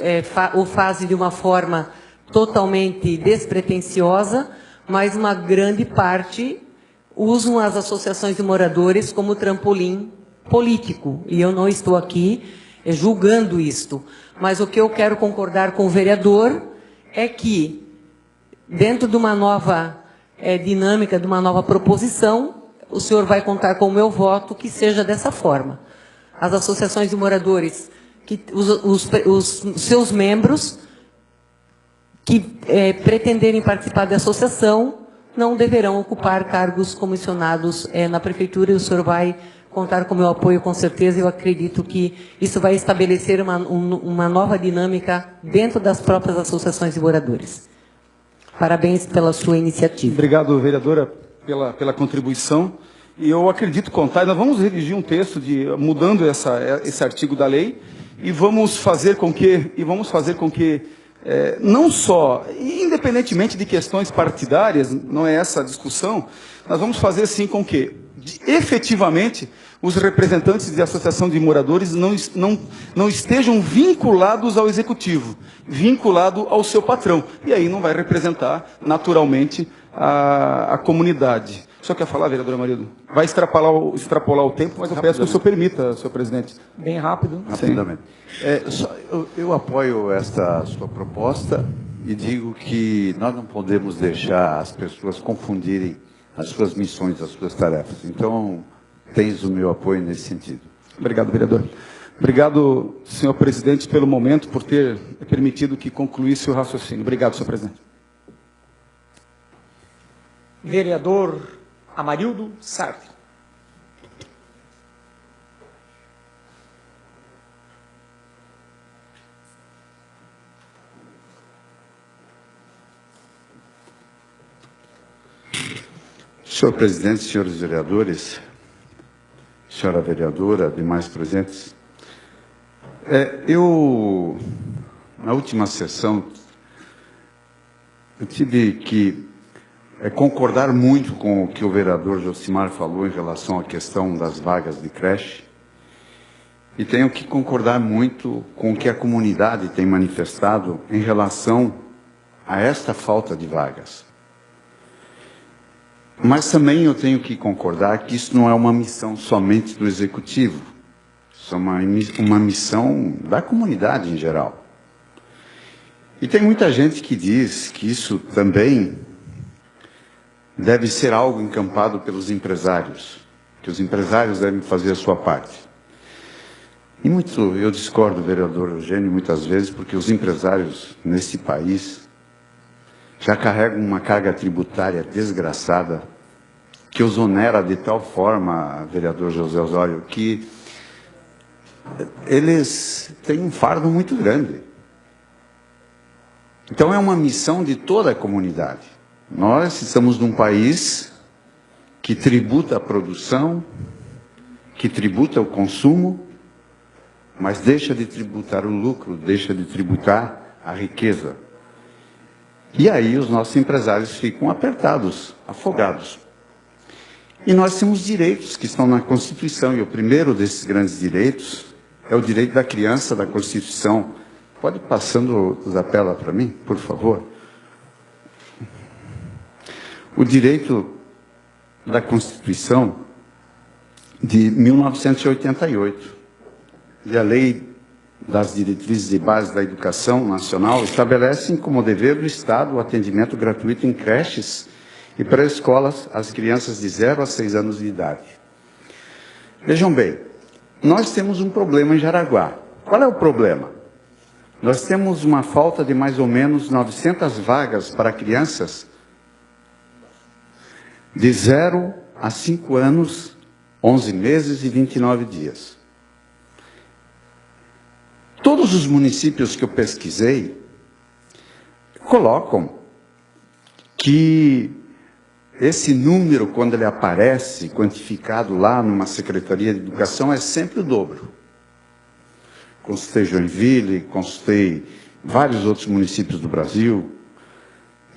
o fazem de uma forma totalmente despretensiosa, mas uma grande parte usam as associações de moradores como trampolim político. E eu não estou aqui julgando isto. Mas o que eu quero concordar com o vereador é que, dentro de uma nova dinâmica, de uma nova proposição, o senhor vai contar com o meu voto que seja dessa forma. As associações de moradores, que os seus membros que pretenderem participar da associação não deverão ocupar cargos comissionados na prefeitura, e o senhor vai contar com o meu apoio, com certeza. Eu acredito que isso vai estabelecer uma nova dinâmica dentro das próprias associações de moradores. Parabéns pela sua iniciativa. Obrigado, vereadora, pela contribuição. E eu acredito contar, nós vamos redigir um texto mudando esse artigo da lei, e vamos fazer com que não só, independentemente de questões partidárias, não é essa a discussão, nós vamos fazer assim com que, efetivamente, os representantes de associação de moradores não estejam vinculados ao executivo, vinculados ao seu patrão. E aí não vai representar, naturalmente, a comunidade. O senhor quer falar, vereadora Marido? Vai extrapolar o tempo, mas eu peço que o senhor permita, senhor presidente. Bem rápido. Rapidamente. Eu apoio esta sua proposta e digo que nós não podemos deixar as pessoas confundirem as suas missões, as suas tarefas. Então, tens o meu apoio nesse sentido. Obrigado, vereador. Obrigado, senhor presidente, pelo momento, por ter permitido que concluísse o raciocínio. Obrigado, senhor presidente. Vereador Amarildo Sartre. Senhor presidente, senhores vereadores, senhora vereadora, demais presentes, na última sessão, eu tive que concordar muito com o que o vereador Josimar falou em relação à questão das vagas de creche, e tenho que concordar muito com o que a comunidade tem manifestado em relação a esta falta de vagas. Mas também eu tenho que concordar que isso não é uma missão somente do Executivo, isso é uma missão da comunidade em geral. E tem muita gente que diz que isso também deve ser algo encampado pelos empresários, que os empresários devem fazer a sua parte. E eu discordo, vereador Eugênio, muitas vezes, porque os empresários nesse país já carregam uma carga tributária desgraçada, que os onera de tal forma, vereador José Osório, que eles têm um fardo muito grande. Então é uma missão de toda a comunidade. Nós estamos num país que tributa a produção, que tributa o consumo, mas deixa de tributar o lucro, deixa de tributar a riqueza. E aí os nossos empresários ficam apertados, afogados. E nós temos direitos que estão na Constituição, e o primeiro desses grandes direitos é o direito da criança da Constituição. Pode ir passando o Zapela para mim, por favor? O direito da Constituição de 1988, e a Lei das Diretrizes e Bases da Educação Nacional estabelecem como dever do Estado o atendimento gratuito em creches e pré-escolas às crianças de 0 a 6 anos de idade. Vejam bem, nós temos um problema em Jaraguá. Qual é o problema? Nós temos uma falta de mais ou menos 900 vagas para crianças de 0 a 5 anos, 11 meses e 29 dias. Todos os municípios que eu pesquisei colocam que esse número, quando ele aparece quantificado lá numa Secretaria de Educação, é sempre o dobro. Consultei Joinville, consultei vários outros municípios do Brasil,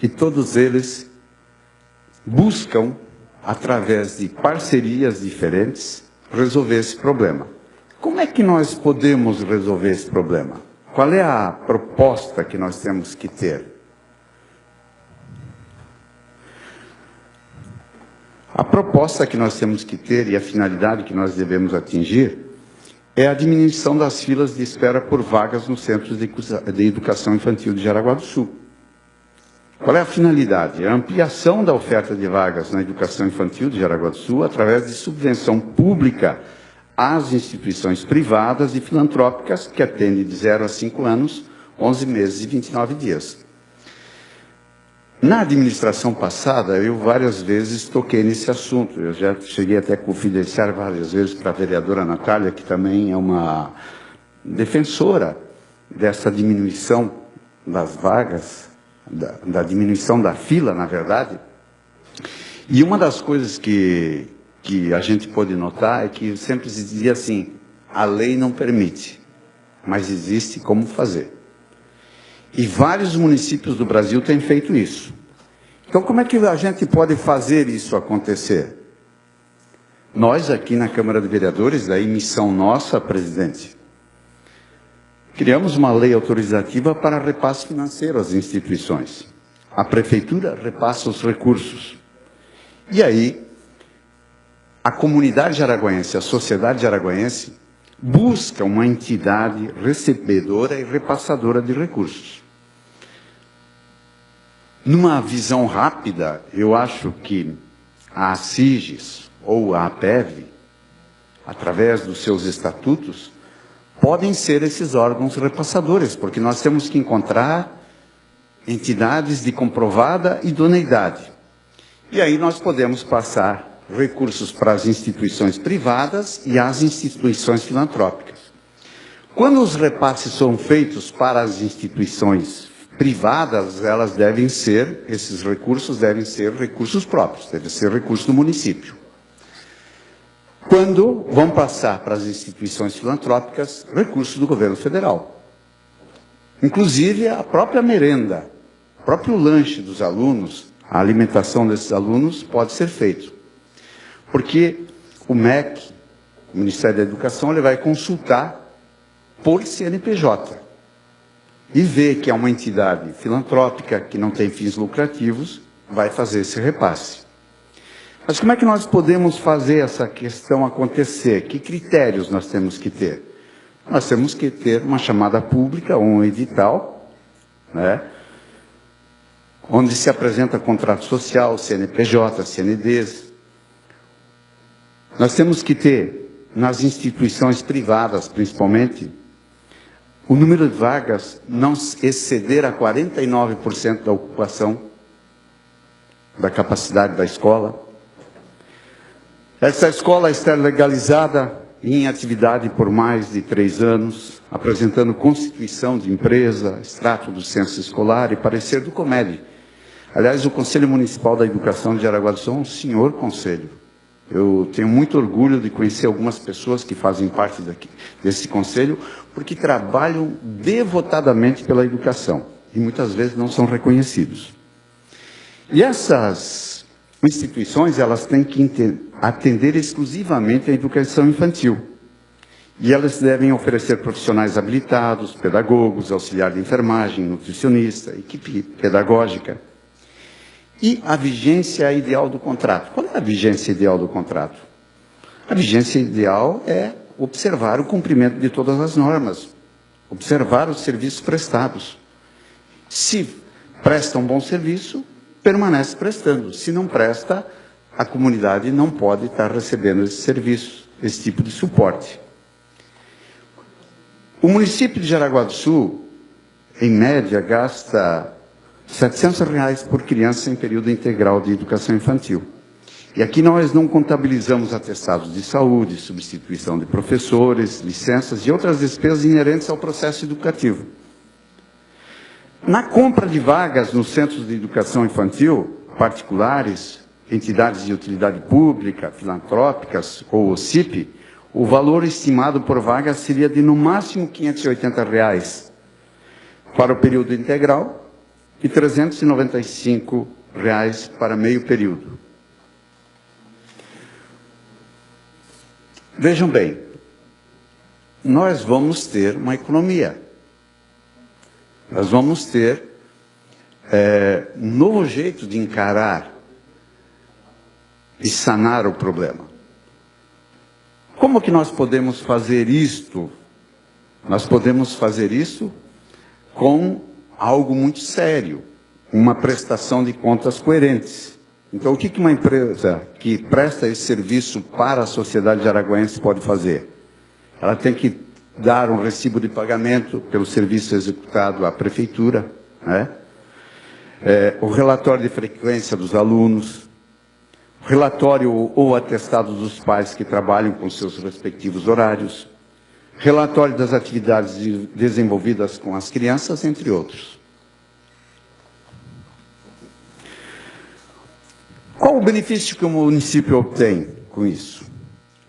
e todos eles buscam, através de parcerias diferentes, resolver esse problema. Como é que nós podemos resolver esse problema? Qual é a proposta que nós temos que ter? A proposta que nós temos que ter e a finalidade que nós devemos atingir é a diminuição das filas de espera por vagas nos centros de educação infantil de Jaraguá do Sul. Qual é a finalidade? A ampliação da oferta de vagas na educação infantil de Jaraguá do Sul através de subvenção pública às instituições privadas e filantrópicas que atendem de 0 a 5 anos, 11 meses e 29 dias. Na administração passada, eu várias vezes toquei nesse assunto. Eu já cheguei até a confidenciar várias vezes para a vereadora Natália, que também é uma defensora dessa diminuição das vagas, da diminuição da fila, na verdade. E uma das coisas que a gente pode notar é que sempre se dizia assim, a lei não permite, mas existe como fazer. E vários municípios do Brasil têm feito isso. Então, como é que a gente pode fazer isso acontecer? Nós, aqui na Câmara de Vereadores, daí missão nossa, presidente, criamos uma lei autorizativa para repasse financeiro às instituições. A prefeitura repassa os recursos. E aí, a comunidade araguaense, a sociedade araguaense, busca uma entidade recebedora e repassadora de recursos. Numa visão rápida, eu acho que a ACIGES ou a APEV, através dos seus estatutos, podem ser esses órgãos repassadores, porque nós temos que encontrar entidades de comprovada idoneidade. E aí nós podemos passar recursos para as instituições privadas e às instituições filantrópicas. Quando os repasses são feitos para as instituições privadas, esses recursos devem ser recursos próprios, deve ser recurso do município. Quando vão passar para as instituições filantrópicas, recursos do governo federal. Inclusive a própria merenda, o próprio lanche dos alunos, a alimentação desses alunos pode ser feito. Porque o MEC, o Ministério da Educação, ele vai consultar por CNPJ e ver que é uma entidade filantrópica que não tem fins lucrativos, vai fazer esse repasse. Mas como é que nós podemos fazer essa questão acontecer? Que critérios nós temos que ter? Nós temos que ter uma chamada pública, um edital, né, onde se apresenta contrato social, CNPJ, CNDs. Nós temos que ter, nas instituições privadas, principalmente, o número de vagas não exceder a 49% da ocupação da capacidade da escola. Essa escola está legalizada em atividade por mais de 3 anos, apresentando constituição de empresa, extrato do censo escolar e parecer do COMED. Aliás, o Conselho Municipal da Educação de Jaraguá do Sul é um senhor conselho. Eu tenho muito orgulho de conhecer algumas pessoas que fazem parte desse conselho, porque trabalham devotadamente pela educação e muitas vezes não são reconhecidos. E essas instituições, elas têm que atender exclusivamente à educação infantil. E elas devem oferecer profissionais habilitados, pedagogos, auxiliar de enfermagem, nutricionista, equipe pedagógica. E a vigência ideal do contrato. Qual é a vigência ideal do contrato? A vigência ideal é observar o cumprimento de todas as normas, observar os serviços prestados. Se presta um bom serviço, permanece prestando. Se não presta, a comunidade não pode estar recebendo esse serviço, esse tipo de suporte. O município de Jaraguá do Sul, em média, gasta R$700 por criança em período integral de educação infantil. E aqui nós não contabilizamos atestados de saúde, substituição de professores, licenças e outras despesas inerentes ao processo educativo. Na compra de vagas nos centros de educação infantil, particulares, entidades de utilidade pública, filantrópicas ou OCIP, o valor estimado por vaga seria de no máximo R$580 para o período integral e R$395 para meio período. Vejam bem, nós vamos ter uma economia. Nós vamos ter um novo jeito de encarar e sanar o problema. Como que nós podemos fazer isto? Nós podemos fazer isso com algo muito sério. uma prestação de contas coerentes. Então, o que uma empresa que presta esse serviço para a sociedade araguaense pode fazer? Ela tem que dar um recibo de pagamento pelo serviço executado à prefeitura, né? O relatório de frequência dos alunos, o relatório ou atestado dos pais que trabalham com seus respectivos horários, relatório das atividades desenvolvidas com as crianças, entre outros. Qual o benefício que o município obtém com isso?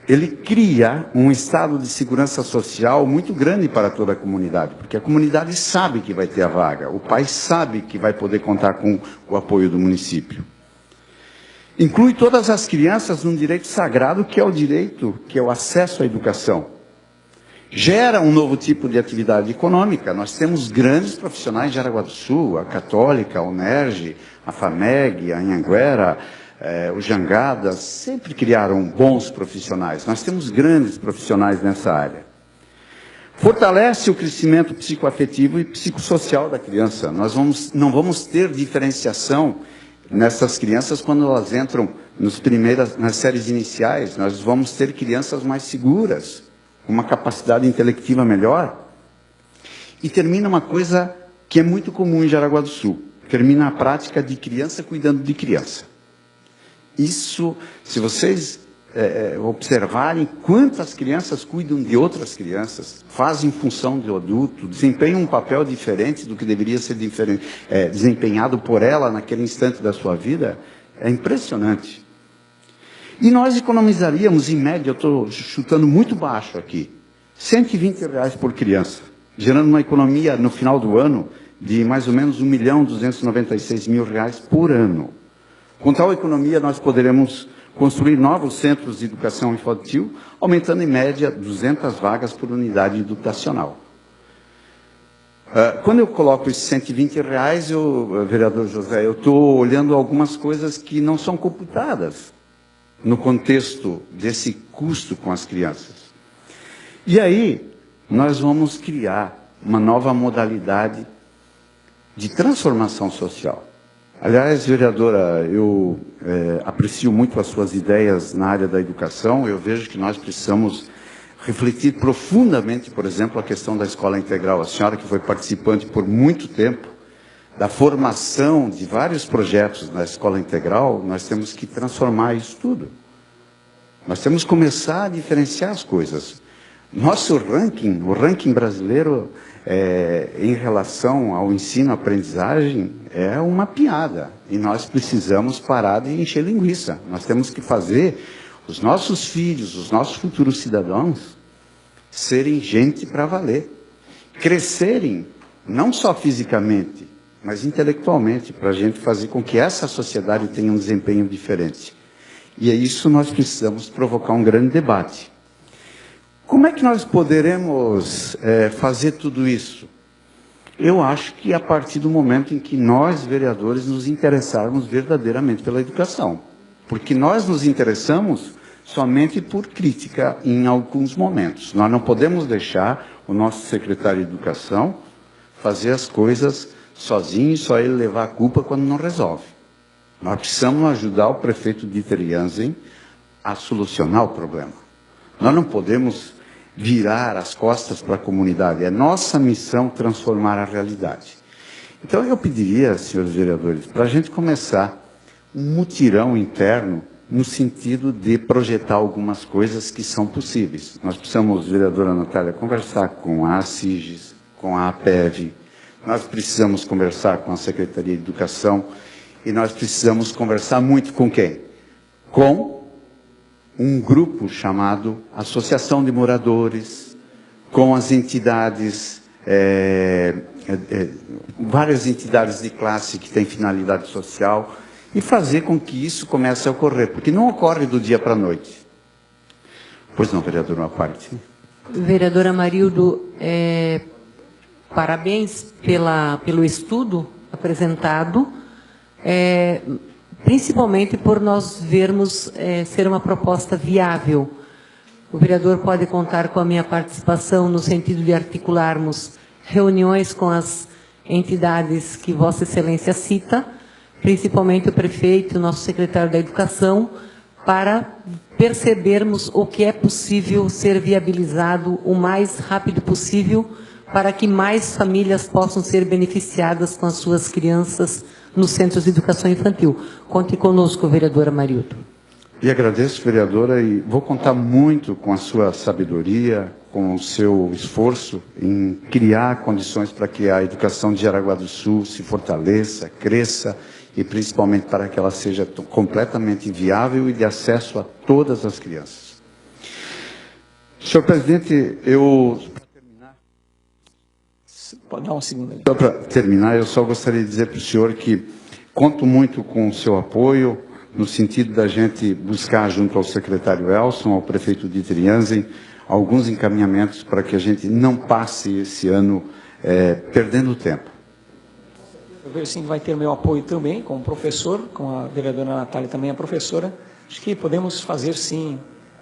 Ele cria um estado de segurança social muito grande para toda a comunidade, porque a comunidade sabe que vai ter a vaga, o pai sabe que vai poder contar com o apoio do município. Inclui todas as crianças num direito sagrado, que é o direito, que é o acesso à educação. Gera um novo tipo de atividade econômica. Nós temos grandes profissionais de Jaraguá do Sul, a Católica, a UNERJ, a FAMEG, a Anhanguera, o Jangada, sempre criaram bons profissionais. Nós temos grandes profissionais nessa área. Fortalece o crescimento psicoafetivo e psicossocial da criança. Nós não vamos ter diferenciação nessas crianças quando elas entram nas séries iniciais. Nós vamos ter crianças mais seguras, com uma capacidade intelectiva melhor. E termina uma coisa que é muito comum em Jaraguá do Sul. Termina a prática de criança cuidando de criança. Isso, se vocês observarem quantas crianças cuidam de outras crianças, fazem função de adulto, desempenham um papel diferente do que deveria ser desempenhado por ela naquele instante da sua vida, é impressionante. E nós economizaríamos, em média, eu estou chutando muito baixo aqui, R$120 por criança, gerando uma economia no final do ano de mais ou menos R$1.296.000 por ano. Com tal economia, nós poderemos construir novos centros de educação infantil, aumentando em média 200 vagas por unidade educacional. Quando eu coloco esses R$120, vereador José, eu estou olhando algumas coisas que não são computadas no contexto desse custo com as crianças. E aí, nós vamos criar uma nova modalidade de transformação social. Aliás, vereadora, eu aprecio muito as suas ideias na área da educação. Eu vejo que nós precisamos refletir profundamente, por exemplo, a questão da escola integral. A senhora que foi participante por muito tempo da formação de vários projetos na escola integral, nós temos que transformar isso tudo. Nós temos que começar a diferenciar as coisas. Nosso ranking, o ranking brasileiro, em relação ao ensino-aprendizagem, é uma piada. E nós precisamos parar de encher linguiça. Nós temos que fazer os nossos filhos, os nossos futuros cidadãos, serem gente para valer. Crescerem, não só fisicamente, mas intelectualmente, para a gente fazer com que essa sociedade tenha um desempenho diferente. E é isso que nós precisamos provocar um grande debate. Como é que nós poderemos fazer tudo isso? Eu acho que a partir do momento em que nós, vereadores, nos interessarmos verdadeiramente pela educação. Porque nós nos interessamos somente por crítica em alguns momentos. Nós não podemos deixar o nosso secretário de Educação fazer as coisas sozinho e só ele levar a culpa quando não resolve. Nós precisamos ajudar o prefeito Dieter Jansen a solucionar o problema. Nós não podemos virar as costas para a comunidade. É nossa missão transformar a realidade. Então eu pediria, senhores vereadores, para a gente começar um mutirão interno no sentido de projetar algumas coisas que são possíveis. Nós precisamos, vereadora Natália, conversar com a ACIGES, com a APEV, nós precisamos conversar com a Secretaria de Educação e nós precisamos conversar muito com quem? Com um grupo chamado Associação de Moradores, com as entidades, várias entidades de classe que têm finalidade social, e fazer com que isso comece a ocorrer, porque não ocorre do dia para a noite. Pois não, vereador, uma parte. Vereadora Marildo, parabéns pelo estudo apresentado, principalmente por nós vermos ser uma proposta viável. O vereador pode contar com a minha participação no sentido de articularmos reuniões com as entidades que Vossa Excelência cita, principalmente o prefeito e o nosso secretário da Educação, para percebermos o que é possível ser viabilizado o mais rápido possível para que mais famílias possam ser beneficiadas com as suas crianças nos centros de educação infantil. Conte conosco, vereadora Mariuto. E agradeço, vereadora, e vou contar muito com a sua sabedoria, com o seu esforço em criar condições para que a educação de Jaraguá do Sul se fortaleça, cresça, e principalmente para que ela seja completamente viável e de acesso a todas as crianças. Senhor presidente, Pode dar um segundo aí. Só para terminar, eu só gostaria de dizer para o senhor que conto muito com o seu apoio, no sentido da gente buscar, junto ao secretário Elson, ao prefeito de Trianzen, alguns encaminhamentos para que a gente não passe esse ano perdendo tempo. Eu vejo sim que vai ter meu apoio também, como professor, com a vereadora Natália também é professora. Acho que podemos fazer sim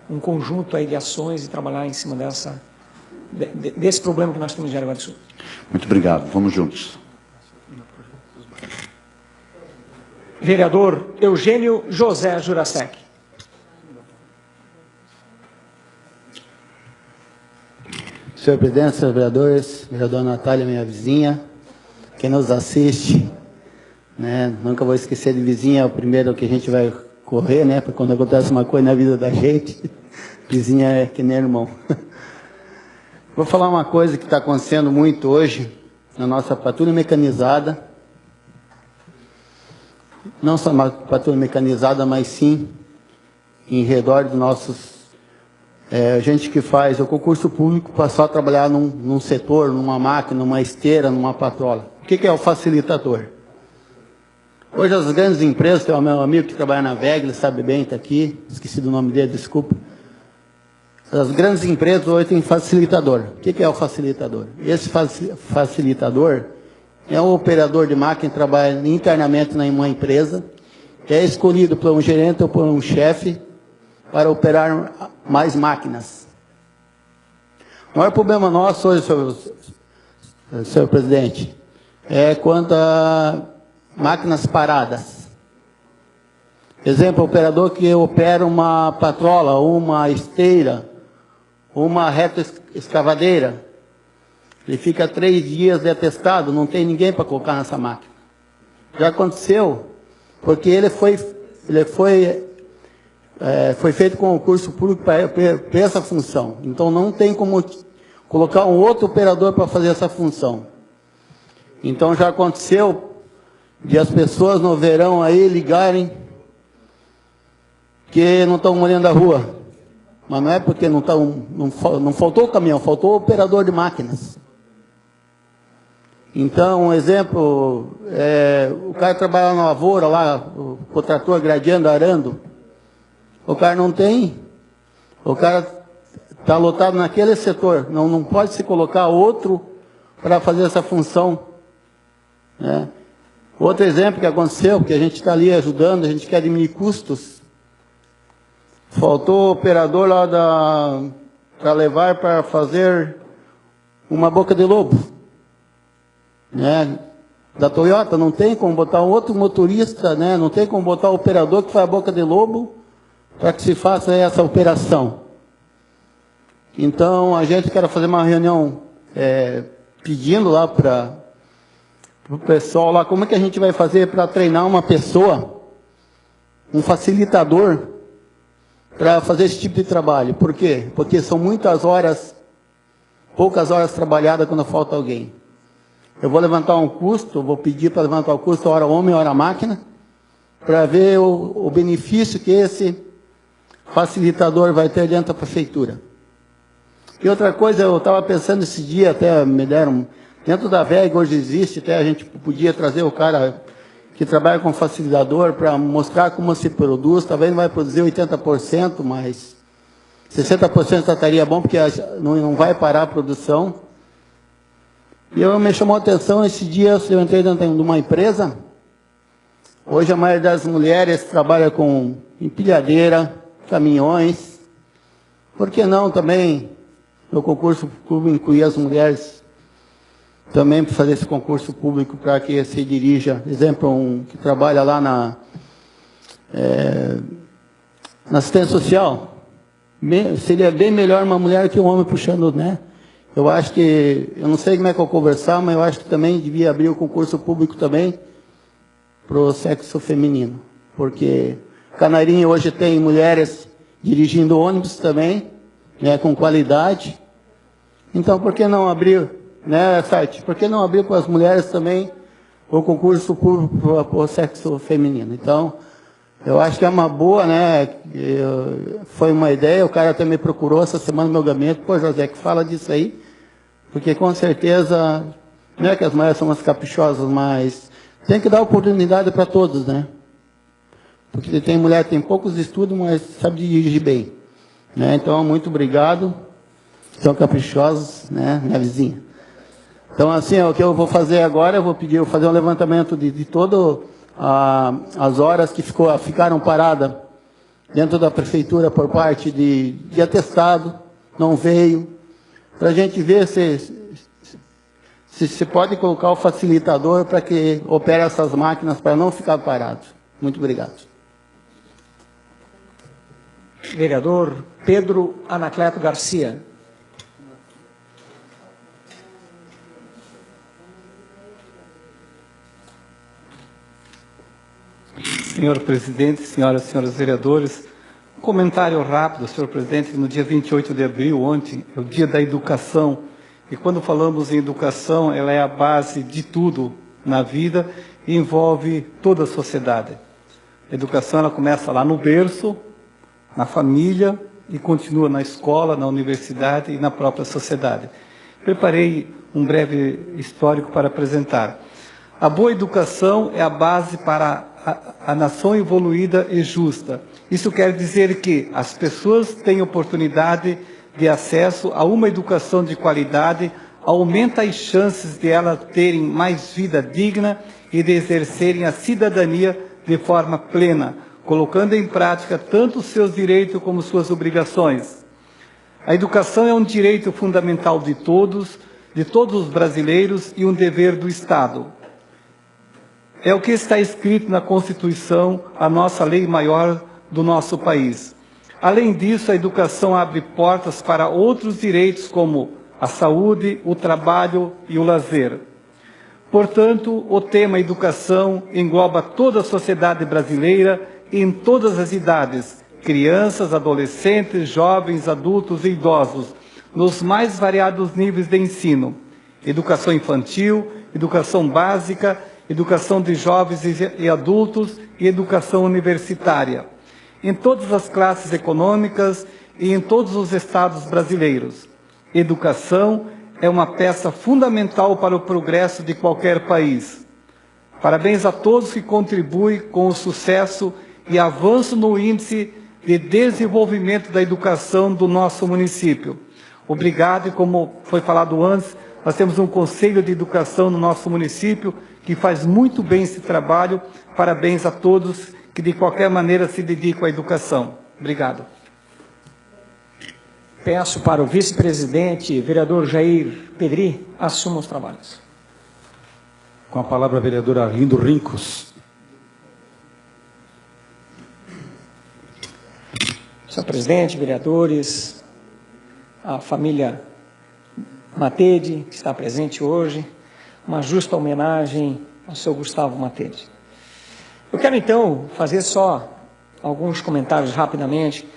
um conjunto aí de ações e trabalhar em cima desse problema que nós temos em Jaraguá do Sul. Muito obrigado, vamos juntos. Vereador Eugênio José Jurasek. Senhor presidente, senhores vereadores, vereadora Natália, minha vizinha, quem nos assiste, né, nunca vou esquecer de vizinha, é o primeiro que a gente vai correr, né, porque quando acontece uma coisa na vida da gente, vizinha é que nem irmão. Vou falar uma coisa que está acontecendo muito hoje na nossa patrulha mecanizada, não só uma patrulha mecanizada, mas sim em redor dos nossos gente que faz o concurso público passou a trabalhar num setor, numa máquina, numa esteira, numa patrola. O que é o facilitador? Hoje as grandes empresas, tem o meu amigo que trabalha na VEG, ele sabe bem, está aqui, esqueci do nome dele, desculpa. As grandes empresas hoje têm facilitador. O que é o facilitador? Esse facilitador é um operador de máquina que trabalha internamente em uma empresa, que é escolhido por um gerente ou por um chefe para operar mais máquinas. O maior problema nosso hoje, senhor presidente, é quanto a máquinas paradas. Exemplo, o operador que opera uma patrola, uma esteira, uma reta escavadeira, ele fica 3 dias de atestado, não tem ninguém para colocar nessa máquina. Já aconteceu, porque ele foi feito concurso público para essa função. Então não tem como colocar um outro operador para fazer essa função. Então já aconteceu de as pessoas no verão aí ligarem que não estão molhando a rua. Mas não é porque não faltou o caminhão, faltou o operador de máquinas. Então, um exemplo, o cara trabalha na lavoura lá, o trator gradeando, arando. O cara não tem, o cara está lotado naquele setor, não pode se colocar outro para fazer essa função. Né? Outro exemplo que aconteceu, que a gente está ali ajudando, a gente quer diminuir custos, faltou o operador lá para levar para fazer uma boca de lobo. Né? Da Toyota, não tem como botar um outro motorista, né? Não tem como botar o operador que faz a boca de lobo para que se faça essa operação. Então, a gente quer fazer uma reunião pedindo lá para o pessoal lá, como é que a gente vai fazer para treinar uma pessoa, um facilitador, para fazer esse tipo de trabalho. Por quê? Porque são muitas horas, poucas horas trabalhadas quando falta alguém. Eu vou levantar um custo, vou pedir para levantar o custo hora homem, hora máquina, para ver o benefício que esse facilitador vai ter dentro da prefeitura. E outra coisa, eu estava pensando esse dia, até me deram, dentro da VEG hoje existe, até a gente podia trazer o cara que trabalha com facilitador para mostrar como se produz, talvez não vai produzir 80%, mas 60% já estaria bom, porque não vai parar a produção. E me chamou a atenção, esse dia eu entrei dentro de uma empresa, hoje a maioria das mulheres trabalha com empilhadeira, caminhões, por que não também no concurso público incluir as mulheres também para fazer esse concurso público para que se dirija, exemplo, um que trabalha lá na assistência social. Seria bem melhor uma mulher que um homem puxando, né? Eu acho que, eu não sei como é que eu vou conversar, mas eu acho que também devia abrir o concurso público também para o sexo feminino. Porque Canarinho hoje tem mulheres dirigindo ônibus também, né, com qualidade. Então, por que não abrir, né, site? Por que não abrir para as mulheres também o concurso público para o sexo feminino? Então, eu acho que é uma boa, né? Foi uma ideia, o cara até me procurou essa semana no meu gabinete. Pô, José, que fala disso aí, porque com certeza, não é que as mulheres são umas caprichosas, mas tem que dar oportunidade para todos, né? Porque tem mulher que tem poucos estudos, mas sabe dirigir bem, né? Então, muito obrigado. São caprichosos, né, minha vizinha. Então, assim, o que eu vou fazer agora, eu vou fazer um levantamento de todas as horas que ficaram paradas dentro da prefeitura por parte de atestado, não veio, para a gente ver se pode colocar o facilitador para que opere essas máquinas para não ficar parado. Muito obrigado. Vereador Pedro Anacleto Garcia. Senhor presidente, senhoras e senhores vereadores, um comentário rápido, senhor presidente. No dia 28 de abril, ontem, é o dia da educação. E quando falamos em educação, ela é a base de tudo na vida e envolve toda a sociedade. A educação, ela começa lá no berço, na família, e continua na escola, na universidade e na própria sociedade. Preparei um breve histórico para apresentar. A boa educação é a base para a nação evoluída e justa. Isso quer dizer que as pessoas têm oportunidade de acesso a uma educação de qualidade, aumenta as chances de elas terem mais vida digna e de exercerem a cidadania de forma plena, colocando em prática tanto os seus direitos como suas obrigações. A educação é um direito fundamental de todos os brasileiros e um dever do Estado. É o que está escrito na Constituição, a nossa lei maior do nosso país. Além disso, a educação abre portas para outros direitos como a saúde, o trabalho e o lazer. Portanto, o tema educação engloba toda a sociedade brasileira em todas as idades, crianças, adolescentes, jovens, adultos e idosos, nos mais variados níveis de ensino. Educação infantil, educação básica, educação de jovens e adultos e educação universitária, em todas as classes econômicas e em todos os estados brasileiros. Educação é uma peça fundamental para o progresso de qualquer país. Parabéns a todos que contribuem com o sucesso e avanço no índice de desenvolvimento da educação do nosso município. Obrigado, e como foi falado antes, nós temos um Conselho de Educação no nosso município que faz muito bem esse trabalho. Parabéns a todos que de qualquer maneira se dedicam à educação. Obrigado. Peço para o vice-presidente, vereador Jair Pedri, assuma os trabalhos. Com a palavra, a vereadora Arlindo Rincos. Senhor presidente, vereadores, a família Matede, que está presente hoje, uma justa homenagem ao seu Gustavo Matede. Eu quero, então, fazer só alguns comentários rapidamente,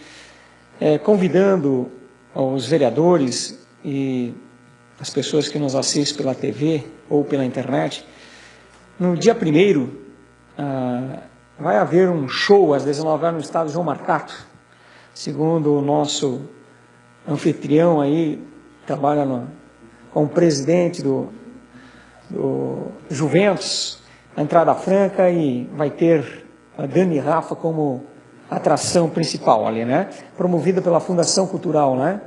convidando os vereadores e as pessoas que nos assistem pela TV ou pela internet. No dia 1º, vai haver um show às 19 horas no estádio João Marcato, segundo o nosso anfitrião aí, trabalha como presidente do Juventus, a entrada franca, e vai ter a Dani Rafa como atração principal ali, né? Promovida pela Fundação Cultural, né?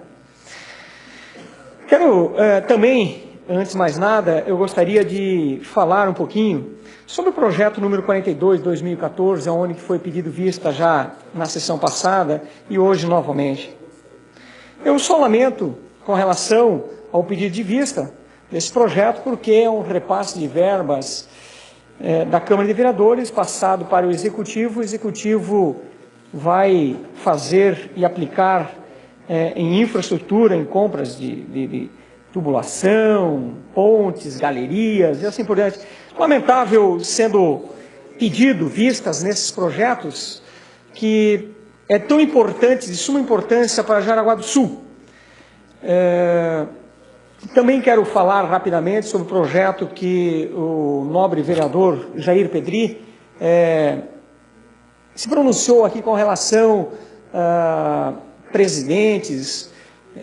Quero também, antes de mais nada, eu gostaria de falar um pouquinho sobre o projeto número 42, 2014, onde foi pedido vista já na sessão passada e hoje novamente. Eu só lamento, com relação ao pedido de vista, desse projeto, porque é um repasse de verbas da Câmara de Vereadores, passado para o Executivo vai fazer e aplicar em infraestrutura, em compras de tubulação, pontes, galerias e assim por diante. Lamentável sendo pedido vistas nesses projetos que é tão importante, de suma importância para Jaraguá do Sul. Também quero falar rapidamente sobre o projeto que o nobre vereador Jair Pedri se pronunciou aqui com relação a presidentes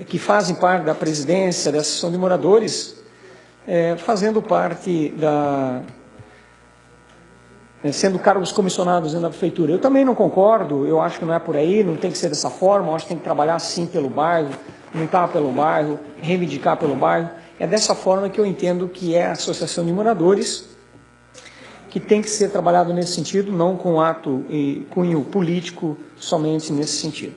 que fazem parte da presidência da Associação de Moradores, fazendo parte sendo cargos comissionados dentro da prefeitura. Eu também não concordo, eu acho que não é por aí, não tem que ser dessa forma, eu acho que tem que trabalhar sim pelo bairro, lutar pelo bairro, reivindicar pelo bairro. É dessa forma que eu entendo que é a Associação de Moradores, que tem que ser trabalhado nesse sentido, não com ato e cunho político, somente nesse sentido.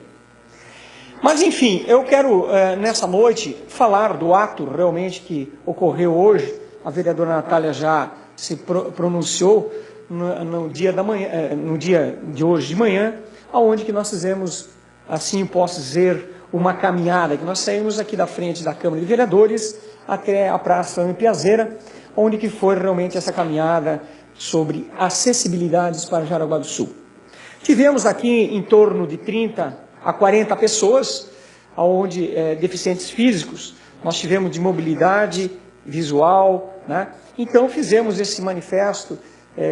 Mas, enfim, eu quero, nessa noite, falar do ato realmente que ocorreu hoje. A vereadora Natália já se pronunciou no dia de hoje de manhã, onde que nós fizemos, assim posso dizer, uma caminhada, que nós saímos aqui da frente da Câmara de Vereadores até a Praça Ame Piazzeira, onde que foi realmente essa caminhada sobre acessibilidades para Jaraguá do Sul. Tivemos aqui em torno de 30 a 40 pessoas, onde deficientes físicos, nós tivemos de mobilidade visual, né? Então fizemos esse manifesto,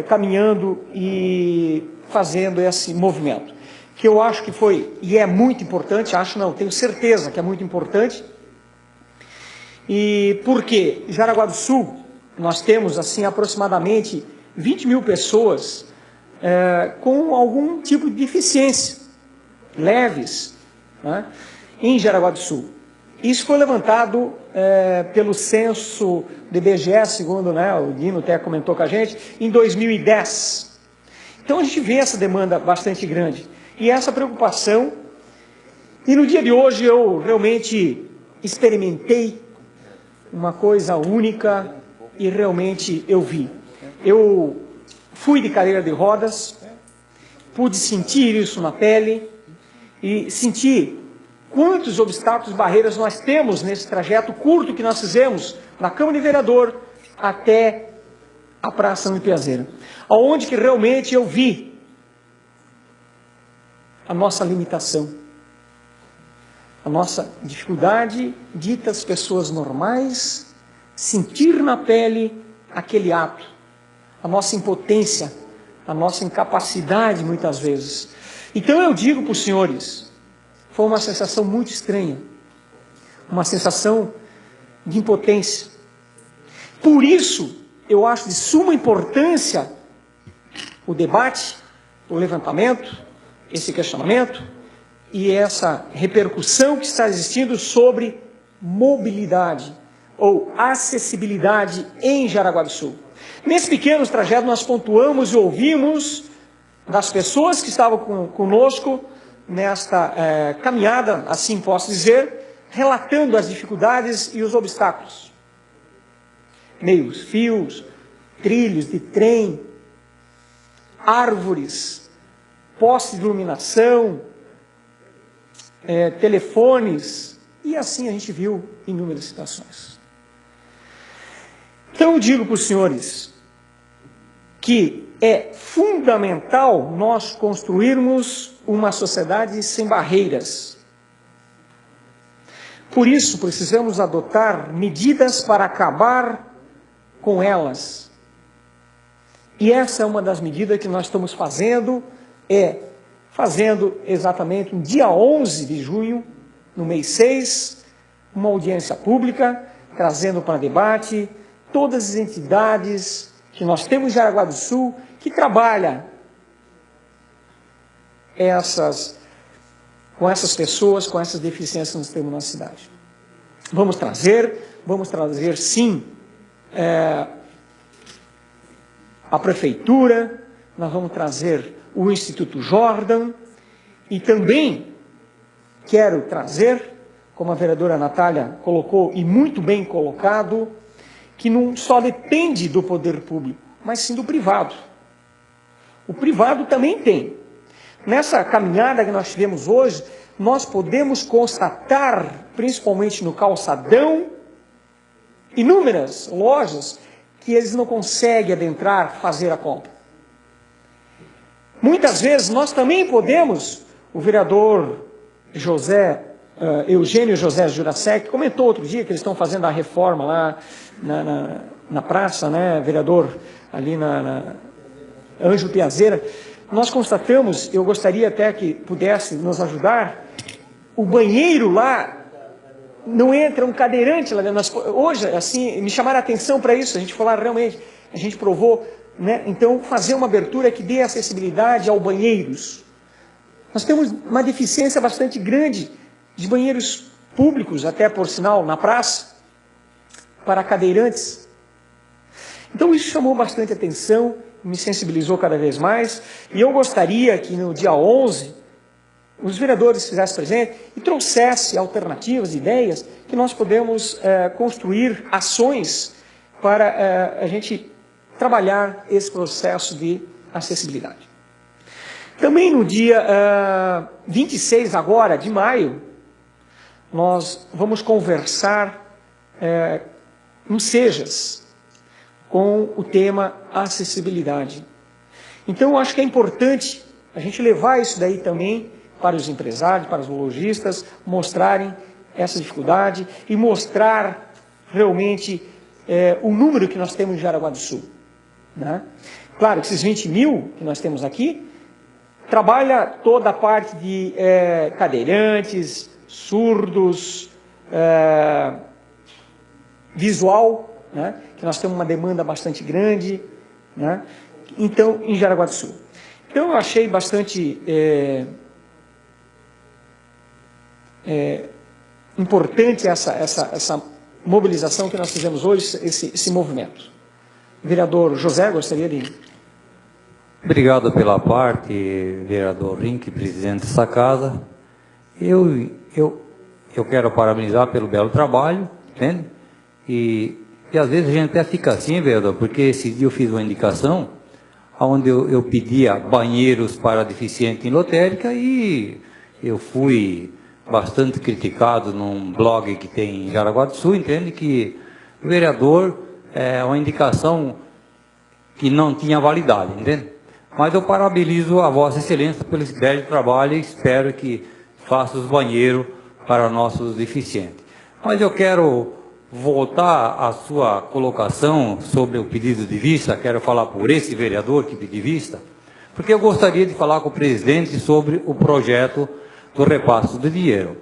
caminhando e fazendo esse movimento, que eu acho que foi, e é muito importante, acho não, tenho certeza que é muito importante. E por quê? Em Jaraguá do Sul, nós temos assim aproximadamente 20 mil pessoas com algum tipo de deficiência, leves, né, em Jaraguá do Sul. Isso foi levantado pelo censo do IBGE, segundo, né, o Dino até comentou com a gente, em 2010. Então a gente vê essa demanda bastante grande e essa preocupação. E no dia de hoje eu realmente experimentei uma coisa única e realmente eu vi. Eu fui de cadeira de rodas, pude sentir isso na pele e senti quantos obstáculos, barreiras nós temos nesse trajeto curto que nós fizemos na Câmara de Vereador até a Praça Ame Piazzeira, onde que realmente eu vi a nossa limitação, a nossa dificuldade dita às pessoas normais sentir na pele aquele ato, a nossa impotência, a nossa incapacidade muitas vezes. Então eu digo para os senhores, foi uma sensação muito estranha, uma sensação de impotência. Por isso, eu acho de suma importância o debate, o levantamento, esse questionamento e essa repercussão que está existindo sobre mobilidade ou acessibilidade em Jaraguá do Sul. Nesse pequeno trajeto nós pontuamos e ouvimos das pessoas que estavam conosco nesta caminhada, assim posso dizer, relatando as dificuldades e os obstáculos. Meios, fios, trilhos de trem, árvores, postes de iluminação, telefones, e assim a gente viu inúmeras situações. Então eu digo para os senhores que é fundamental nós construirmos uma sociedade sem barreiras. Por isso, precisamos adotar medidas para acabar com elas. E essa é uma das medidas que nós estamos fazendo, fazendo exatamente no dia 11 de junho, no mês 6, uma audiência pública, trazendo para debate todas as entidades que nós temos em Jaraguá do Sul, que trabalha com essas pessoas, com essas deficiências que nós temos na cidade. Vamos trazer sim, a Prefeitura, nós vamos trazer o Instituto Jordan e também quero trazer, como a vereadora Natália colocou, e muito bem colocado, que não só depende do poder público, mas sim do privado. O privado também tem. Nessa caminhada que nós tivemos hoje, nós podemos constatar, principalmente no calçadão, inúmeras lojas que eles não conseguem adentrar, fazer a compra. Muitas vezes nós também podemos, o vereador Eugênio José Jurasek comentou outro dia que eles estão fazendo a reforma lá na praça, né, vereador, ali na Ângelo Piazeira. Nós constatamos, eu gostaria até que pudesse nos ajudar, o banheiro lá, não entra um cadeirante lá dentro. Hoje, assim, me chamaram a atenção para isso, a gente falou realmente, a gente provou, né? Então, fazer uma abertura que dê acessibilidade aos banheiros. Nós temos uma deficiência bastante grande de banheiros públicos, até por sinal, na praça, para cadeirantes. Então, isso chamou bastante atenção, me sensibilizou cada vez mais, e eu gostaria que no dia 11, os vereadores fizessem presente e trouxessem alternativas, ideias, que nós podemos construir ações para a gente trabalhar esse processo de acessibilidade. Também no dia 26 agora, de maio, nós vamos conversar no SEJAS, com o tema acessibilidade. Então, eu acho que é importante a gente levar isso daí também para os empresários, para os lojistas, mostrarem essa dificuldade e mostrar realmente o número que nós temos em Jaraguá do Sul. Né? Claro que esses 20 mil que nós temos aqui, trabalha toda a parte de cadeirantes, surdos, visual, né? Que nós temos uma demanda bastante grande, né? Então, em Jaraguá do Sul. Então, eu achei bastante importante essa mobilização que nós fizemos hoje, esse movimento. Vereador José, gostaria de... Obrigado pela parte, vereador Rink, presidente dessa casa. Eu quero parabenizar pelo belo trabalho, entende? E às vezes a gente até fica assim, vereador, porque esse dia eu fiz uma indicação onde eu pedia banheiros para deficiente em lotérica e eu fui bastante criticado num blog que tem em Jaraguá do Sul, entende? Que o vereador é uma indicação que não tinha validade, entende? Mas eu parabenizo a Vossa Excelência pelo esse belo trabalho e espero que faça os banheiros para nossos deficientes. Mas eu quero voltar à sua colocação sobre o pedido de vista, quero falar por esse vereador que pediu vista, porque eu gostaria de falar com o presidente sobre o projeto do repasse do dinheiro.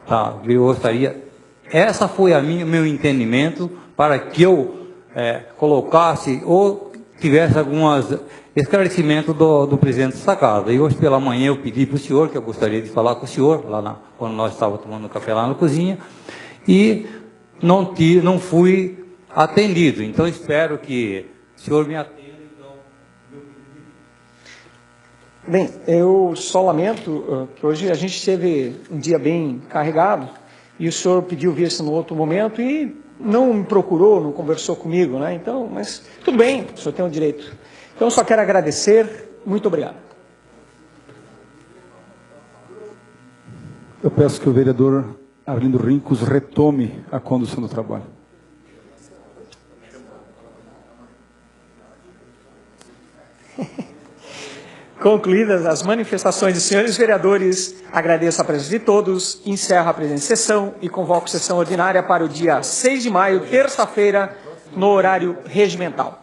Tá? Eu gostaria, essa foi meu entendimento para que eu colocasse ou tivesse alguns esclarecimentos do presidente dessa casa. E hoje pela manhã eu pedi para o senhor, que eu gostaria de falar com o senhor, quando nós estávamos tomando café lá na cozinha, e não fui atendido. Então espero que o senhor me atenda. Bem, eu só lamento que hoje a gente teve um dia bem carregado e o senhor pediu vir-se no outro momento e não me procurou, não conversou comigo, né? Então, mas tudo bem, o senhor tem o direito. Então, eu só quero agradecer. Muito obrigado. Eu peço que o vereador Arlindo Rincos retome a condução do trabalho. Concluídas as manifestações dos senhores vereadores, agradeço a presença de todos, encerro a presente sessão e convoco sessão ordinária para o dia 6 de maio, terça-feira, no horário regimental.